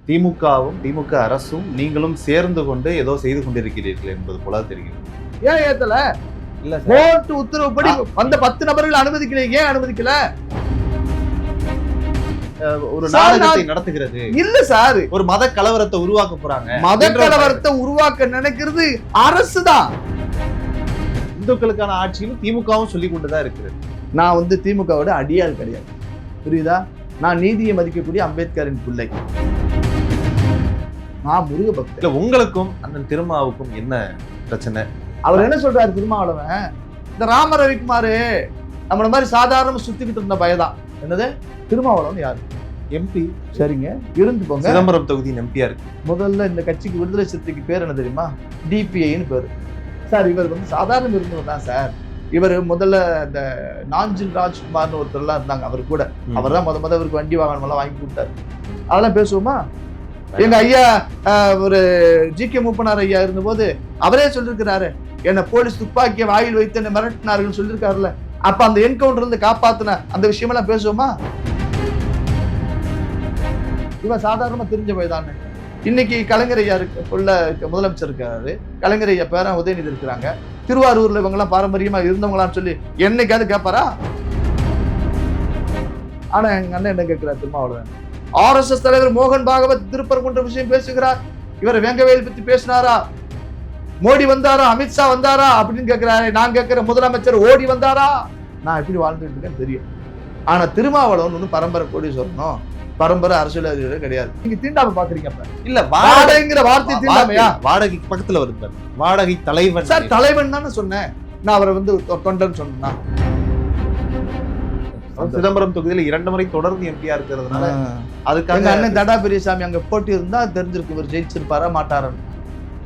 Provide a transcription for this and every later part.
திமுகவும் திமுக அரசும் நீங்களும் சேர்ந்து கொண்டு ஏதோ செய்து கொண்டிருக்கிறீர்கள் என்பது போல தெரிகிறது. ஏன் ஏத்தல? இல்ல சார், கோர்ட் உத்தரவுப்படி வந்த 10 நபர்கள் அனுமதிக்கல. ஏன் அனுமதிக்கல? ஒரு நாடகத்தை நடத்துகிறது. இல்ல சார், ஒரு மத கலவரத்தை உருவாக்க போறாங்க. மத கலவரத்தை உருவாக்க நினைக்கிறது அரசு தான். இந்துக்களுக்கான ஆட்சியும் திமுகவும் சொல்லிக் கொண்டுதான் இருக்கிறது. நான் வந்து திமுகவோட அடியாள் கிடையாது, புரியுதா? நான் நீதியை மதிக்கக்கூடிய அம்பேத்கரின் பிள்ளை. நான் முருக பக்தர். இல்ல, உங்களுக்கும் அந்த திருமாவுக்கும் என்ன பிரச்சனை? அவர் என்ன சொல்றாரு திருமாவளவன்? இந்த ராம ரவிக்குமாரு நம்மள மாதிரி சாதாரண சுத்திக்கிட்டு இருந்த பயதான். என்னது? திருமாவளவன் யாரு? எம்பி. சரிங்க, இருந்து போங்க. சிதம்பரம் தொகுதியின் எம்பியா இருக்கு. முதல்ல இந்த கட்சிக்கு விடுதலை சிறுத்தைக்கு பேர் என்ன தெரியுமா? டிபிஐன்னு பேரு. சார், இவர் வந்து சாதாரண இருந்தவர் தான் சார். இவர் முதல்ல இந்த நாஞ்சில் ராஜ்குமார்னு ஒருத்தர் எல்லாம் இருந்தாங்க அவர் கூட. அவர் தான் முத இவருக்கு வண்டி வாகனம் எல்லாம் வாங்கி கொடுத்தாரு. அதெல்லாம் பேசுவோமா? எங்க ஐயா ஒரு ஜி.கே. மூப்பனார் ஐயா இருந்தபோது அவரே சொல்லிருக்கிறாரு, என்ன போலீஸ் துப்பாக்கிய வாயில் வைத்து என்ன மிரட்டினார்கள் சொல்லிருக்காருல்ல. அப்ப அந்த என்கவுண்டர் இருந்து காப்பாத்தின அந்த விஷயமெல்லாம் பேசுவோமா? இவன் சாதாரணமா தெரிஞ்ச போய்தான். இன்னைக்கு கலைஞர் ஐயா முதலமைச்சர் இருக்காரு, கலைஞர் ஐயா பேரன் உதயநிதி இருக்கிறாங்க. திருவாரூர்ல இவங்க எல்லாம் பாரம்பரியமா இருந்தவங்களான்னு சொல்லி என்னைக்காவது கேட்பாரா? ஆனா எங்க அண்ணன் என்ன கேட்கிறார் திருமாவளவன்? RSS தலைவர் மோகன் பாகவத் திருப்பரங்குன்ற விஷயம் பேசுகிறார். இவர் வெங்கவேல் பத்தி பேசினாரா? மோடி வந்தாரா? அமித்ஷா வந்தாரா அப்படின்னு கேட்கிறாரு. நான் கேட்கிற முதலமைச்சர் ஓடி வந்தாரா? நான் எப்படி வாழ்ந்துட்டு இருக்கேன்னு தெரியும். ஆனா திருமாவளவன் ஒன்னும் பரம்பரை கோடீஸ்வரனும் பரம்பரை அரசியல்வாதிகளே கிடையாது. நீங்க தீண்டாம பாக்குறீங்க. இல்ல, வாடகைங்கிற வார்த்தை தீண்டாமையா? வாடகை பக்கத்துல வருது. வாடகை தலைவன் சார், தலைவன் தானே சொன்னேன். நான் அவரை வந்து தொண்டன் சொன்னா. சிதம்பரம் தொகுதியில 2 முறை தொடர்ந்து எம்பியா இருக்கிறதுனால அதுக்காக அண்ணன் தடா பெரியசாமி அங்க போட்டி இருந்தா தெரிஞ்சிருக்கு இவர் ஜெயிச்சிருப்பாரா மாட்டாரன்னு.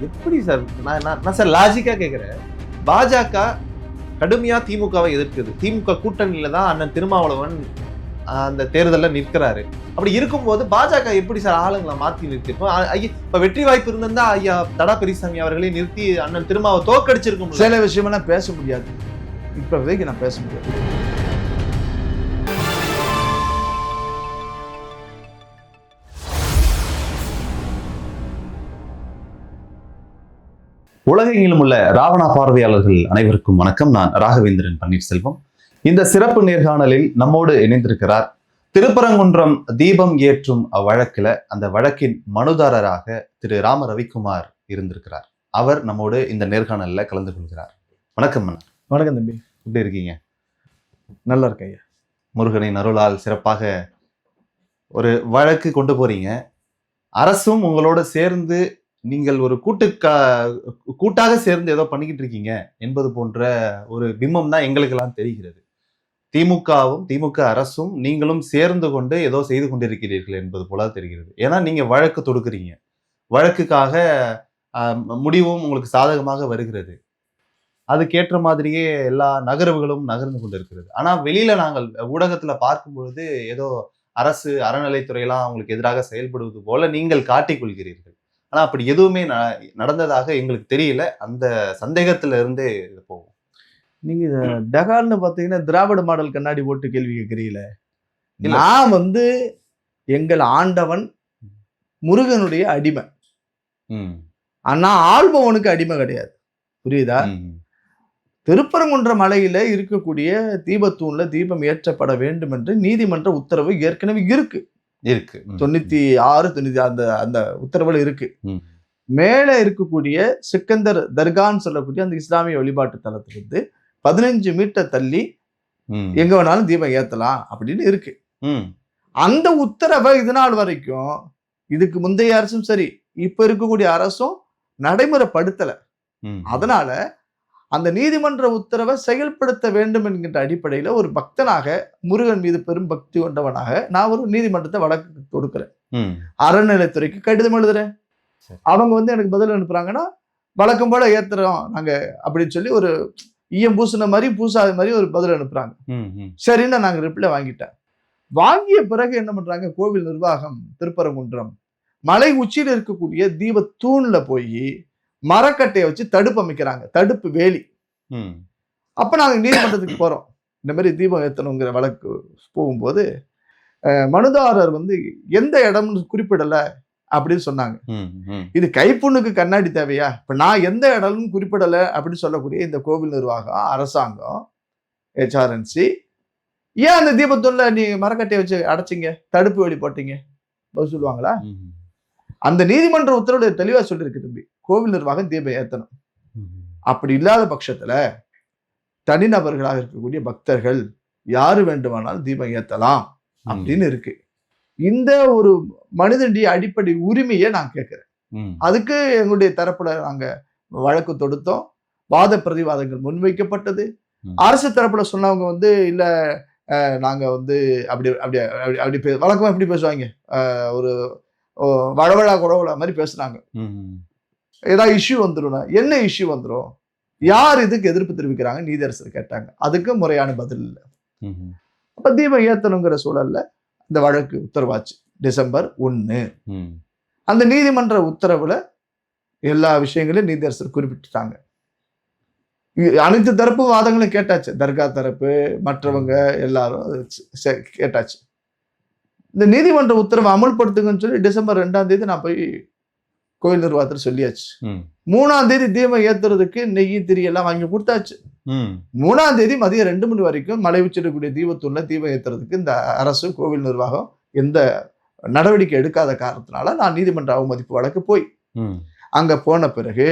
எப்படி சார்? நான் சார் லாஜிக்கா கேக்குறேன். பாஜக கடுமையா திமுகவை எதிர்க்குது. திமுக கூட்டணியில தான் அண்ணன் திருமாவளவன் அந்த தேர்தலில் நிற்கிறாரு. அப்படி இருக்கும்போது பாஜக எப்படி சார் ஆளுங்களை மாத்தி நிறுத்திருக்கும்? இப்ப வெற்றி வாய்ப்பு இருந்திருந்தா ஐயா தடா பெரியசாமி அவர்களே நிறுத்தி அண்ணன் திருமாவை தோக்கடிச்சிருக்கும். சில விஷயமெல்லாம் பேச முடியாது. இப்ப நான் பேச முடியாது. உலகெங்கிலும் உள்ள ராவணா பார்வையாளர்கள் அனைவருக்கும் வணக்கம். நான் ராகவேந்திரன் பன்னீர்செல்வம். இந்த சிறப்பு நேர்காணலில் நம்மோடு இணைந்திருக்கிறார் திருப்பரங்குன்றம் தீபம் ஏற்றும் வழக்குல அந்த வழக்கின் மனுதாரராக திரு ராம ரவிக்குமார் இருந்திருக்கிறார். அவர் நம்மோடு இந்த நேர்காணல்ல கலந்து கொள்கிறார். வணக்கம் அண்ணா. வணக்கம் தம்பி, எப்படி இருக்கீங்க? நல்லா இருக்க ஐயா. முருகனின் அருளால் சிறப்பாக ஒரு வழக்கு கொண்டு போறீங்க. அரசும் உங்களோட சேர்ந்து நீங்கள் ஒரு கூட்டாக சேர்ந்து ஏதோ பண்ணிக்கிட்டு இருக்கீங்க என்பது போன்ற ஒரு பிம்பம் தான் எங்களுக்கெல்லாம் தெரிகிறது. திமுகவும் திமுக அரசும் நீங்களும் சேர்ந்து கொண்டு ஏதோ செய்து கொண்டிருக்கிறீர்கள் என்பது போல தெரிகிறது. ஏன்னா நீங்க வழக்கு தொடுக்கிறீங்க, வழக்குக்காக முடிவும் உங்களுக்கு சாதகமாக வருகிறது. அதுக்கேற்ற மாதிரியே எல்லா நகர்வுகளும் நகர்ந்து கொண்டிருக்கிறது. ஆனா வெளியில நாங்கள் ஊடகத்துல பார்க்கும் பொழுது ஏதோ அரசு அறநிலைத்துறையெல்லாம் அவங்களுக்கு எதிராக செயல்படுவது போல நீங்கள் காட்டிக்கொள்கிறீர்கள். ஆனா அப்படி எதுவுமே நடந்ததாக எங்களுக்கு தெரியல. அந்த சந்தேகத்துல இருந்தே இது போகும். நீங்க டகால்னு பாத்தீங்கன்னா திராவிட மாடல் கண்ணாடி போட்டு கேள்வி கேட்கிறீங்களே. நான் வந்து எங்கள் ஆண்டவன் முருகனுடைய அடிமை. ஆனா ஆள்பவனுக்கு அடிமை கிடையாது, புரியுதா? திருப்பரங்குன்ற மலையில இருக்கக்கூடிய தீபத்தூண்ல தீபம் ஏற்றப்பட வேண்டும் என்று நீதிமன்ற உத்தரவு ஏற்கனவே இருக்கு. 96, 90 அந்த உத்தரவுல இருக்கு. மேல இருக்கக்கூடிய சிக்கந்தர் தர்கான்னு சொல்லக்கூடிய அந்த இஸ்லாமிய வழிபாட்டு தலத்திலிருந்து 15 மீட்டர் தள்ளி எங்க வேணாலும் தீபம் ஏத்தலாம் அப்படின்னு இருக்கு. அந்த உத்தரவை இது நாள் வரைக்கும் இதுக்கு முந்தைய அரசும் சரி இப்ப இருக்கக்கூடிய அரசும் நடைமுறைப்படுத்தல. அதனால அந்த நீதிமன்ற உத்தரவை செயல்படுத்த வேண்டும் என்கின்ற அடிப்படையில ஒரு பக்தனாக, முருகன் மீது பெரும் பக்தி கொண்டவனாக நான் ஒரு நீதிமன்றத்தை வழக்கு தொடுக்கிறேன். அறநிலைத்துறைக்கு கடிதம் எழுதுறேன். அவங்க வந்து எனக்கு பதில் அனுப்புறாங்கன்னா வழக்கம் போல ஏத்துறோம் நாங்க அப்படின்னு சொல்லி ஒரு ஈயம் பூசின மாதிரி பூசாத மாதிரி ஒரு பதில் அனுப்புறாங்க. சரின்னு நாங்க ரிப்ளை வாங்கிட்டேன். வாங்கிய பிறகு என்ன பண்றாங்க, கோவில் நிர்வாகம் திருப்பரங்குன்றம் மலை உச்சியில் இருக்கக்கூடிய தீப தூண்ல போய் மரக்கட்டையை வச்சு தடுப்பு அமைக்கிறாங்க, தடுப்பு வேலி. அப்ப நாங்க நீதிமன்றத்துக்கு போறோம். இந்த மாதிரி தீபம் ஏத்தணுங்கிற வழக்கு போகும்போது மனுதாரர் வந்து எந்த இடம்னு குறிப்பிடல, அப்படின்னு சொன்னாங்க. இது கைப்புண்ணுக்கு கண்ணாடி தேவையா? இப்ப நான் எந்த இடம்னு குறிப்பிடல அப்படின்னு சொல்லக்கூடிய இந்த கோவில் நிர்வாகம், அரசாங்கம், HRNC ஏன் அந்த தீபத்தூண்ல நீ மரக்கட்டையை வச்சு அடைச்சிங்க, தடுப்பு வழி போட்டீங்க? பதில் சொல்லுவாங்களா? அந்த நீதிமன்ற உத்தரவு தெளிவா சொல்லியிருக்கு தம்பி, கோவில் நிர்வாகம் தீபம் ஏத்தணும். அப்படி இல்லாத பட்சத்துல தனிநபர்களாக இருக்கக்கூடிய பக்தர்கள் யாரு வேண்டுமானாலும் தீபம் ஏத்தலாம் அப்படின்னு இருக்கு. இந்த ஒரு மனிதனுடைய அடிப்படை உரிமையை நான் கேட்கிறேன். அதுக்கு எங்களுடைய தரப்புல நாங்க வழக்கு தொடுத்தோம், வாத பிரதிவாதங்கள் முன்வைக்கப்பட்டது. அரசு தரப்புல சொன்னவங்க வந்து இல்ல நாங்க வந்து அப்படி அப்படி அப்படி வழக்கமா எப்படி பேசுவாங்க, ஒரு வழவழா குழவழா மாதிரி பேசுறாங்க. ஏதாவது இஷ்யூ வந்துடும், என்ன இஷ்யூ வந்துடும், யார் இதுக்கு எதிர்ப்பு தெரிவிக்கிறாங்க நீதியரசர் கேட்டாங்க. அதுக்கு முறையான பதில் இல்லை. அப்ப தீபம் ஏத்தணுங்கிற சூழல்ல இந்த வழக்கு உத்தரவாச்சு டிசம்பர் 1. அந்த நீதிமன்ற உத்தரவுல எல்லா விஷயங்களையும் நீதியரசர் குறிப்பிட்டுட்டாங்க. அனைத்து தரப்பு வாதங்களும் கேட்டாச்சு, தர்கா தரப்பு மற்றவங்க எல்லாரும் கேட்டாச்சு. இந்த நீதிமன்ற உத்தரவை அமல்படுத்துங்கன்னு சொல்லி டிசம்பர் 2 நான் போய் கோயில் நிர்வாகத்தில் சொல்லியாச்சு. 3 தீபம் ஏத்துறதுக்கு நெய் திரி எல்லாம் வாங்கி கொடுத்தாச்சு. 3 மதியம் 2 மணி வரைக்கும் மலை உச்சிருக்கக்கூடிய தீபத்தூண்ல தீபம் ஏத்துறதுக்கு இந்த அரசு கோவில் நிர்வாகம் எந்த நடவடிக்கை எடுக்காத காரணத்தினால நான் நீதிமன்ற அவமதிப்பு வழக்கு போய் அங்க போன பிறகு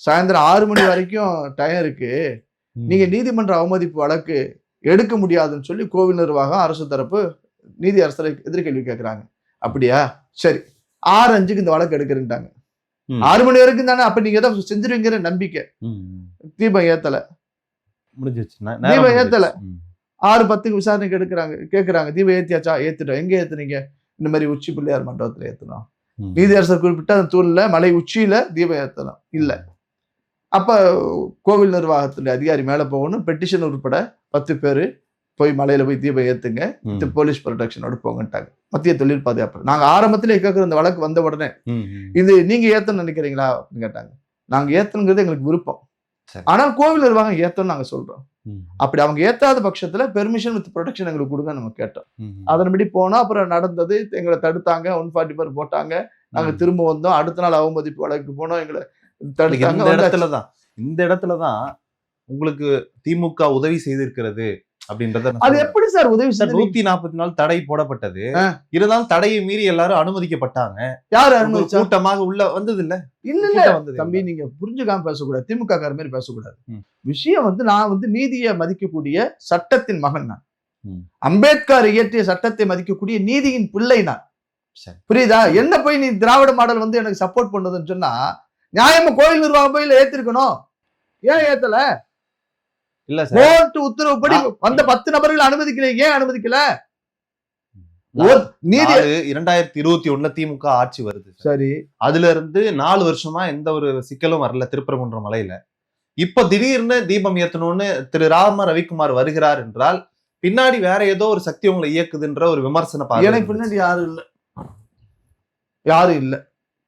சாயந்தரம் 6 மணி வரைக்கும் டைம் இருக்கு, நீங்க நீதிமன்ற அவமதிப்பு வழக்கு எடுக்க முடியாதுன்னு சொல்லி கோவில் நிர்வாகம் அரசு தரப்பு நீதி அரசரை எதிர்கேள்வி கேட்கிறாங்க. அப்படியா, சரி 6:05 இந்த வழக்கு எடுக்கிறேன்ட்டாங்க. 6 மணி வரைக்கும் தானே, அப்ப நீங்க ஏதாவது செஞ்சிருவீங்கிற நம்பிக்கை. தீபம் ஏத்தல, தீபம் ஏத்தல. 6:10 விசாரணைக்கு எடுக்கிறாங்க, கேட்கிறாங்க தீபம் ஏத்தியாச்சா? ஏத்துட்டோம். எங்க ஏத்துனீங்க? இந்த மாதிரி உச்சி பிள்ளையார் மண்டபத்துல ஏத்தணும். நீதியரசர் குறிப்பிட்ட அந்த தூண்ல மலை உச்சியில தீபம் ஏத்தணும் இல்ல. அப்ப கோவில் நிர்வாகத்துல அதிகாரி மேல போகணும், பெட்டிஷன் உட்பட 10 பேரு போய் மலையில போய் தீபம் ஏத்துங்க, போலீஸ் ப்ரொடெக்ஷனோட போங்கட்டாங்க. மத்திய தொழில் பாதுகாப்பு. நாங்க ஆரம்பத்திலே கேட்கிற இந்த வழக்கு வந்த உடனே இது நீங்க ஏத்தணும்னு நினைக்கிறீங்களா அப்படின்னு கேட்டாங்க. நாங்க ஏத்தணுங்கிறது எங்களுக்கு விருப்பம், ஆனால் கோவில் நிர்வாகம் ஏத்தணும்னு நாங்க சொல்றோம். அப்படி அவங்க ஏத்தாத பட்சத்துல பெர்மிஷன் வித் ப்ரொடெக்ஷன் எங்களுக்கு கொடுங்க நம்ம கேட்டோம். அதன்படி போனா அப்புறம் நடந்தது, எங்களை தடுத்தாங்க, 144 போட்டாங்க. நாங்க திரும்ப வந்தோம், அடுத்த நாள் அவமதிப்பு வழக்கு போனோம், எங்களை தடுத்தாங்க. இந்த இடத்துலதான் உங்களுக்கு திமுக உதவி செய்திருக்கிறது அப்படின்றத. அது எப்படி சார் உதவி செய்ய? 144 தடை போடப்பட்டது, இருந்தாலும் தடையை மீறி எல்லாரும் அனுமதிக்கப்பட்டாங்க. யாரு அனுமதிச்சா? கூட்டமாக உள்ள வந்தது இல்ல. இல்ல தம்பி, நீங்க புரிஞ்சுக்காம பேசக்கூடாது, திமுக கார மாதிரி பேசக்கூடாது. விஷயம் வந்து நான் வந்து நீதியை மதிக்கக்கூடிய சட்டத்தின் மகன் நான். அம்பேத்கர் இயற்றிய சட்டத்தை மதிக்கக்கூடிய நீதியின் பிள்ளை நான். புரியுதா? என்ன போய் நீ திராவிட மாடல் வந்து எனக்கு சப்போர்ட் பண்ணதுன்னு சொன்னா நியாயமா கோயில் நிர்வாகம் போய் ஏத்திருக்கணும். ஏன் ஏத்தல? இல்ல கோர்ட் உத்தரவுப்படி வந்த 10 நபர்கள் அனுமதிக்கல. ஏன் அனுமதிக்கல? நீதி 2021 திமுக ஆட்சி வருது. சரி, அதுல இருந்து 4 வருஷமா எந்த ஒரு சிக்கலும் வரல திருப்பரங்குன்றம் மலையில. இப்ப திடீர்னு தீபம் ஏத்தணும்னு திரு ராம ரவிக்குமார் வருகிறார் என்றால் பின்னாடி வேற ஏதோ ஒரு சக்தி உங்களை இயக்குதுன்ற ஒரு விமர்சனம். எனக்கு பின்னாடி யாரும் இல்ல.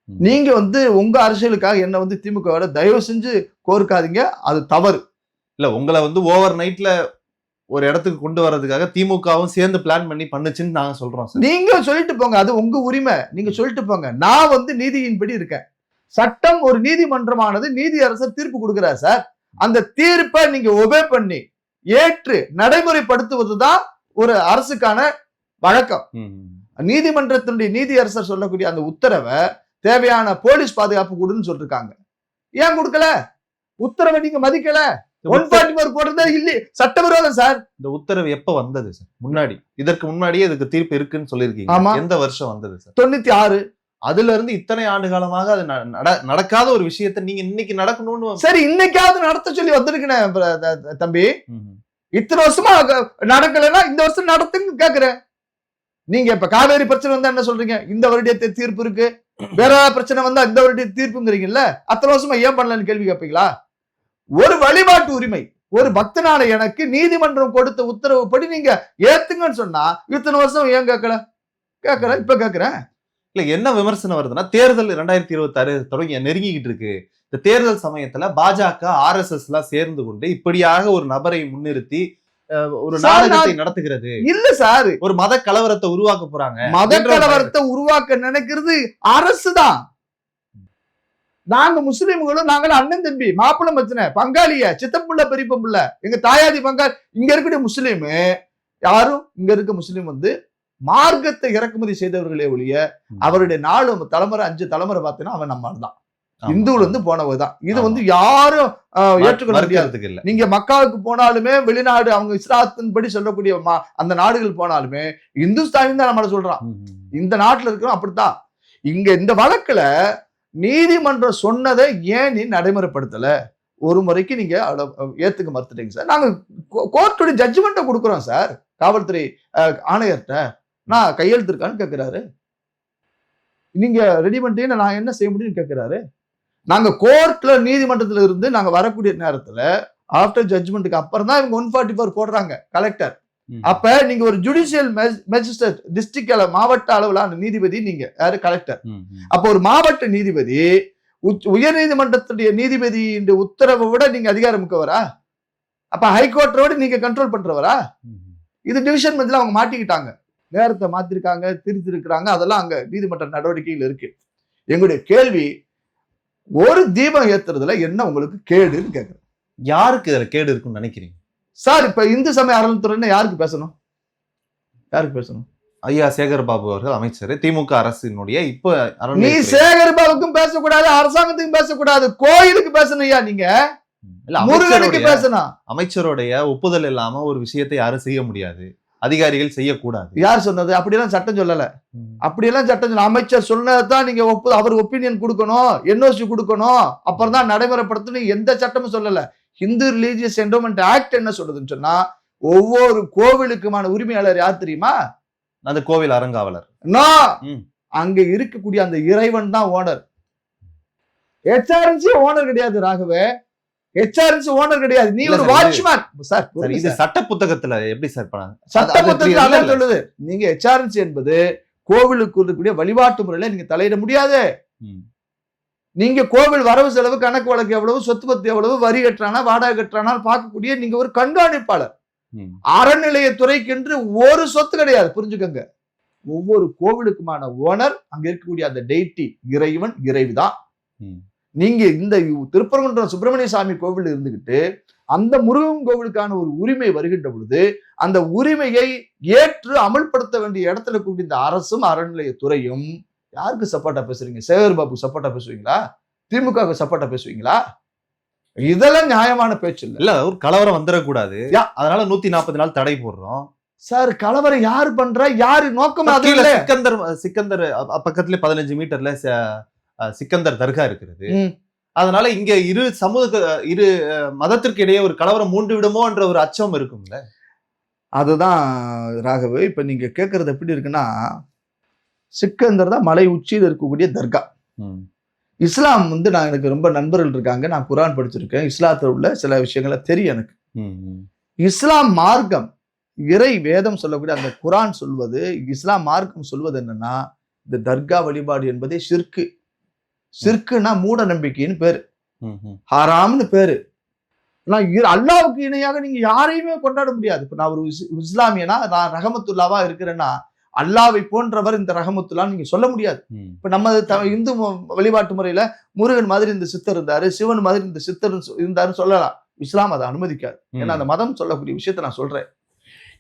நீங்க வந்து உங்க அரசியலுக்காக என்ன வந்து திமுக தயவு செஞ்சு கோர்க்காதீங்க, அது தவறு. இல்ல, உங்களை வந்து ஓவர் நைட்ல ஒரு இடத்துக்கு கொண்டு வர்றதுக்காக திமுகவும் சேர்ந்து பிளான் பண்ணி பண்ணுச்சுன்னு நாங்க சொல்றோம். நீங்க சொல்லிட்டு போங்க, அது உங்க உரிமை, நீங்க சொல்லிட்டு போங்க. நான் வந்து நீதியின்படி இருக்கேன். சட்டம் ஒரு நீதிமன்றமானது, நீதி அரசர் தீர்ப்பு கொடுக்கிறார் சார். அந்த தீர்ப்பை நீங்க ஒபே பண்ணி ஏற்று நடைமுறைப்படுத்துவதுதான் ஒரு அரசுக்கான வழக்கம். நீதிமன்றத்தினுடைய நீதி அரசர் சொல்லக்கூடிய அந்த உத்தரவை தேவையான போலீஸ் பாதுகாப்பு கொடுன்னு சொல்லிருக்காங்க. ஏன் கொடுக்கல? உத்தரவை நீங்க மதிக்கல. 144 போடுறதே இல்ல, சட்டவிரோதம் சார். இந்த உத்தரவு எப்ப வந்தது சார்? முன்னாடி, இதற்கு முன்னாடியே இதுக்கு தீர்ப்பு இருக்குன்னு சொல்லிருக்கீங்க. ஆமா. எந்த வருஷம் வந்தது சார்? 96. அதுல இருந்து இத்தனை ஆண்டு காலமாக அது நடக்காத ஒரு விஷயத்தை நீங்க இன்னைக்கு நடக்கணும்னு. சரி, இன்னைக்காவது நடத்த சொல்லி வந்திருக்கேன் தம்பி. இத்தனை வருஷமா நடக்கலைன்னா இந்த வருஷம் நடத்துன்னு கேக்குறேன். நீங்க இப்ப காவேரி பிரச்சனை வந்தா என்ன சொல்றீங்க? இந்த வருடத்தை தீர்ப்பு இருக்கு. வேற பிரச்சனை வந்தா இந்த வருடத்தை தீர்ப்புங்கிறீங்கல்ல, அத்தனை வருஷமா ஏன் பண்ணலன்னு கேள்வி கேட்பீங்களா? ஒரு வழிபாட்டு உரிமை, ஒரு பக்தனான எனக்கு நீதிமன்றம் கொடுத்த உத்தரவுப்படி நீங்க ஏத்துங்கன்னு சொன்னா இத்தனை வருஷம் ஏன் கேட்கறேன்? இப்ப கேட்கிறேன். இல்ல, என்ன விமர்சனம் வருதுன்னா, தேர்தல் 2026 தொடங்கி நெருங்கிக்கிட்டு இருக்கு. இந்த தேர்தல் சமயத்துல பாஜக RSS எல்லாம் சேர்ந்து கொண்டு இப்படியாக ஒரு நபரை முன்னிறுத்தி ஒரு சார், நாடகத்தை நடத்துகிறது, இல்ல சார், ஒரு மத கலவரத்தை உருவாக்க போறாங்க. மத கலவரத்தை உருவாக்க நினைக்கிறது அரசுதான். நாங்க முஸ்லிம்களும் நாங்களும் அண்ணன் தம்பி, மாப்பிள்ளை மச்சனை, பங்காளிய, சித்தப்புள்ள பெரியப்புள்ள, எங்க தாயாதி பங்காளி. இங்க இருக்கக்கூடிய முஸ்லீம் யாரும், இங்க இருக்க முஸ்லீம் வந்து மார்க்கத்தை இறக்குமதி செய்தவர்களே ஒழிய அவருடைய 4 தலைமுறை 5 தலைமுறை பார்த்தீங்கன்னா அவன் நம்ம தான் இந்துல இருந்து போனவர்தான். இது வந்து யாரும் ஏற்றுக்கொள்ள முடியாததுக்கு இல்ல. நீங்க மக்காவுக்கு போனாலுமே, வெளிநாடு அவங்க இஸ்லாத்தின் படி சொல்லக்கூடிய அந்த நாடுகள் போனாலுமே இந்துஸ்தானின்னு தான் நம்மள சொல்றான். இந்த நாட்டுல இருக்கிறோம் அப்படித்தான். இங்க இந்த வழக்குல நீதிமன்றம் சொன்னதை ஏன் நீ நடைமுறைப்படுத்தல? ஒரு முறைக்கு நீங்க ஏத்துக்க மறுத்துட்டீங்க சார். நாங்க கோர்ட்டுடைய ஜட்ஜ்மெண்ட்டை கொடுக்குறோம் சார். காவல்துறை ஆணையர்கிட்ட நான் கையெழுத்து இருக்கான்னு கேட்கிறாரு. நீங்க ரெடி பண்ணிட்டீங்கன்னா நான் என்ன செய்ய முடியும்னு கேட்கிறாரு. நாங்க கோர்ட்ல நீதிமன்றத்துல இருந்து நாங்க வரக்கூடிய நேரத்துல ஆஃப்டர் ஜட்ஜ்மெண்ட்டுக்கு அப்புறம் தான் இவங்க 144 போடுறாங்க கலெக்டர். அப்ப நீங்க ஒரு ஜுடிஷியல் மேஜிஸ்ட்ரேட், டிஸ்ட்ரிக்ட் மாவட்ட அளவிலான நீதிபதி, நீங்க யாரு? கலெக்டர். அப்ப ஒரு மாவட்ட நீதிபதி உயர் நீதிமன்றத்துடைய நீதிபதி உத்தரவை விட நீங்க அதிகாரம் மிக்கவரா? அப்ப ஹைகோர்ட்டோட நீங்க கண்ட்ரோல் பண்றவரா? இது டிவிஷன் பெஞ்ச்ல அவங்க மாட்டிக்கிட்டாங்க, நேரத்தை மாத்திருக்காங்க, திருத்திருக்கிறாங்க, அதெல்லாம் அங்க நீதிமன்ற நடவடிக்கைகள் இருக்கு. எங்களுடைய கேள்வி, ஒரு தீபம் ஏத்துறதுல என்ன உங்களுக்கு கேடுன்னு கேட்கிறேன். யாருக்கு இதுல கேடு இருக்குன்னு நினைக்கிறீங்க சார்? இப்ப இந்து சமய அறநிலையத்துறை யாருக்கு பேசணும்? யாருக்கு பேசணும்? ஐயா சேகர் பாபு அவர்கள் அமைச்சர், திமுக அரசினுடைய இப்ப நீ சேகர் பாபுக்கும் பேசக்கூடாது, அரசாங்கத்துக்கும் பேசக்கூடாது, கோயிலுக்கு பேசணும். ஐயா நீங்க முருகனுக்கு பேசணும். அமைச்சருடைய ஒப்புதல் இல்லாம ஒரு விஷயத்தை யாரும் செய்ய முடியாது, அதிகாரிகள் செய்யக்கூடாது. யார் சொன்னது? அப்படியெல்லாம் சட்டம் சொல்லல. அப்படியெல்லாம் சட்டம் சொல்ல, அமைச்சர் சொன்னதான் நீங்க அவர் ஒப்பீனியன் கொடுக்கணும், என்ஓசி கொடுக்கணும், அப்புறம் தான் நடைமுறைப்படுத்தணும். எந்த சட்டமும் சொல்லல. ஹிந்து ரிலீஜியஸ் என்டோமெண்ட் ஆக்ட் என்ன சொல்றதுன்னு சொன்னா, ஒவ்வொரு கோவிலுக்குமான உரிமையாளர் யார் தெரியுமா? அந்த கோவில் அறங்காவலர். அங்க இருக்கக்கூடிய அந்த இறைவன் தான் ஓனர். ஹெச்ஆர்என்சி ஓனர் கிடையாது ராகவே. ஹெச்ஆர்என்சி ஓனர் கிடையாது. நீ ஒரு வாட்ச்மேன் சார். இது சட்ட புத்தகத்துல எப்படி சார் பண்ணாங்க? சட்ட புத்தகத்துல அதான் சொல்லுது. நீங்க ஹெச்ஆர்என்சி என்பது கோவிலுக்கு இருக்கக்கூடிய வழிபாட்டு முறையில நீங்க தலையிட முடியாது. நீங்க கோவில் வரவு செலவு, கணக்கு வழக்கு எவ்வளவு, சொத்து பத்து எவ்வளவு, வரி கட்டுறானா, வாடகை கட்டுறானா பார்க்கக்கூடிய நீங்க ஒரு கண்காணிப்பாளர். அறநிலையத்துறைக்கென்று ஒரு சொத்து கிடையாது, புரிஞ்சுக்கங்க. ஒவ்வொரு கோவிலுக்குமான ஓனர் அங்க இருக்கக்கூடிய அந்த டெய்டி, இறைவன், இறைவிதான். நீங்க இந்த திருப்பரங்குன்றம் சுப்பிரமணிய சாமி கோவில் இருந்துகிட்டு அந்த முருகன் கோவிலுக்கான ஒரு உரிமை வருகின்ற பொழுது அந்த உரிமையை ஏற்று அமல்படுத்த வேண்டிய இடத்துல கூடிய இந்த அரசும் அறநிலையத்துறையும் யாருக்கு சப்போர்ட்டா பேசுறீங்க? சேகர் பாபு சப்போர்ட்டா பேசுவீங்களா? திமுக சப்போர்ட்டா பேசுவீங்களா? இதெல்லாம் நியாயமான பேச்சு இல்ல. ஒரு கலவரம் வந்துடக்கூடாது, அதனால 140 நாள் தடை போடுறோம் சார். கலவரம் யாரு பண்ற, யாரு நோக்கம்? சிக்கந்தர் பக்கத்துல 15 மீட்டர்ல சிக்கந்தர் தர்கா இருக்கிறது. அதனால இங்க இரு மதத்திற்கு இடையே ஒரு கலவரம் மூண்டு விடுமோ என்ற ஒரு அச்சம் இருக்கும்ல. அதுதான் ராகவே. இப்ப நீங்க கேட்கறது எப்படி இருக்குன்னா, சிக்கந்தர் தான் மலை உச்சியில் இருக்கக்கூடிய தர்கா. இஸ்லாம் வந்து எனக்கு ரொம்ப நண்பர்கள் இருக்காங்க, நான் குரான் படிச்சிருக்கேன், இஸ்லாத்தில் உள்ள சில விஷயங்களை தெரியும் எனக்கு. இஸ்லாம் மார்க்கம், இறை வேதம் சொல்லக்கூடிய அந்த குரான் சொல்வது, இஸ்லாம் மார்க்கம் சொல்வது என்னன்னா, இந்த தர்கா வழிபாடு என்பதே ஷிர்கு. ஷிர்குனா மூட நம்பிக்கைன்னு பேரு, ஹராம்னு பேரு. அல்லாவுக்கு இணையாக நீங்க யாரையுமே கொண்டாட முடியாது. இப்ப நான் ஒரு இஸ்லாமியனா, நான் ரஹமத்துல்லாவா இருக்கிறேன்னா, அல்லாவை போன்றவர் இந்த ரஹமத்துல்லான்னு நீங்க சொல்ல முடியாது. இப்ப நம்ம இந்து வழிபாட்டு முறையில முருகன் மாதிரி இந்த சித்தர் இருந்தாரு, சிவன் மாதிரி இந்த சித்தர் இருந்தாருன்னு சொல்லலாம். இஸ்லாம் அதை அனுமதிக்காது. ஏன்னா அந்த மதம் சொல்லக்கூடிய விஷயத்த நான் சொல்றேன்.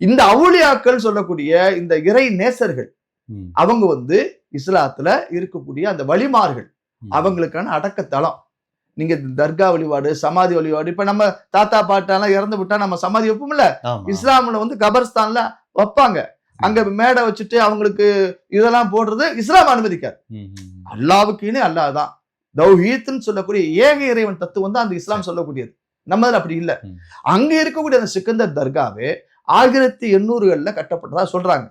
இந்த அவுலியாக்கள் சொல்லக்கூடிய இந்த இறை நேசர்கள், அவங்க வந்து இஸ்லாத்துல இருக்கக்கூடிய அந்த வழிமார்கள், அவங்களுக்கான அடக்கத்தளம். நீங்க தர்கா வழிபாடு, சமாதி வழிபாடு, இப்ப நம்ம தாத்தா பாட்டாலாம் இறந்து விட்டா நம்ம சமாதி வைப்போம்ல, இஸ்லாம்ல வந்து கபர்ஸ்தான்ல வைப்பாங்க. அங்க மேடை வச்சுட்டு அவங்களுக்கு இதெல்லாம் போடுறது இஸ்லாம் அனுமதிக்காது. அல்லாவுக்கு இணை அல்லாதான். தௌஹீத்னு சொல்லக்கூடிய ஏக இறைவன் தத்துவம் தான் அந்த இஸ்லாம் சொல்லக்கூடியது. நம்ம அப்படி இல்லை. அங்க இருக்கக்கூடிய அந்த சிக்கந்தர் தர்காவே 1800களில் கட்டப்பட்டதா சொல்றாங்க.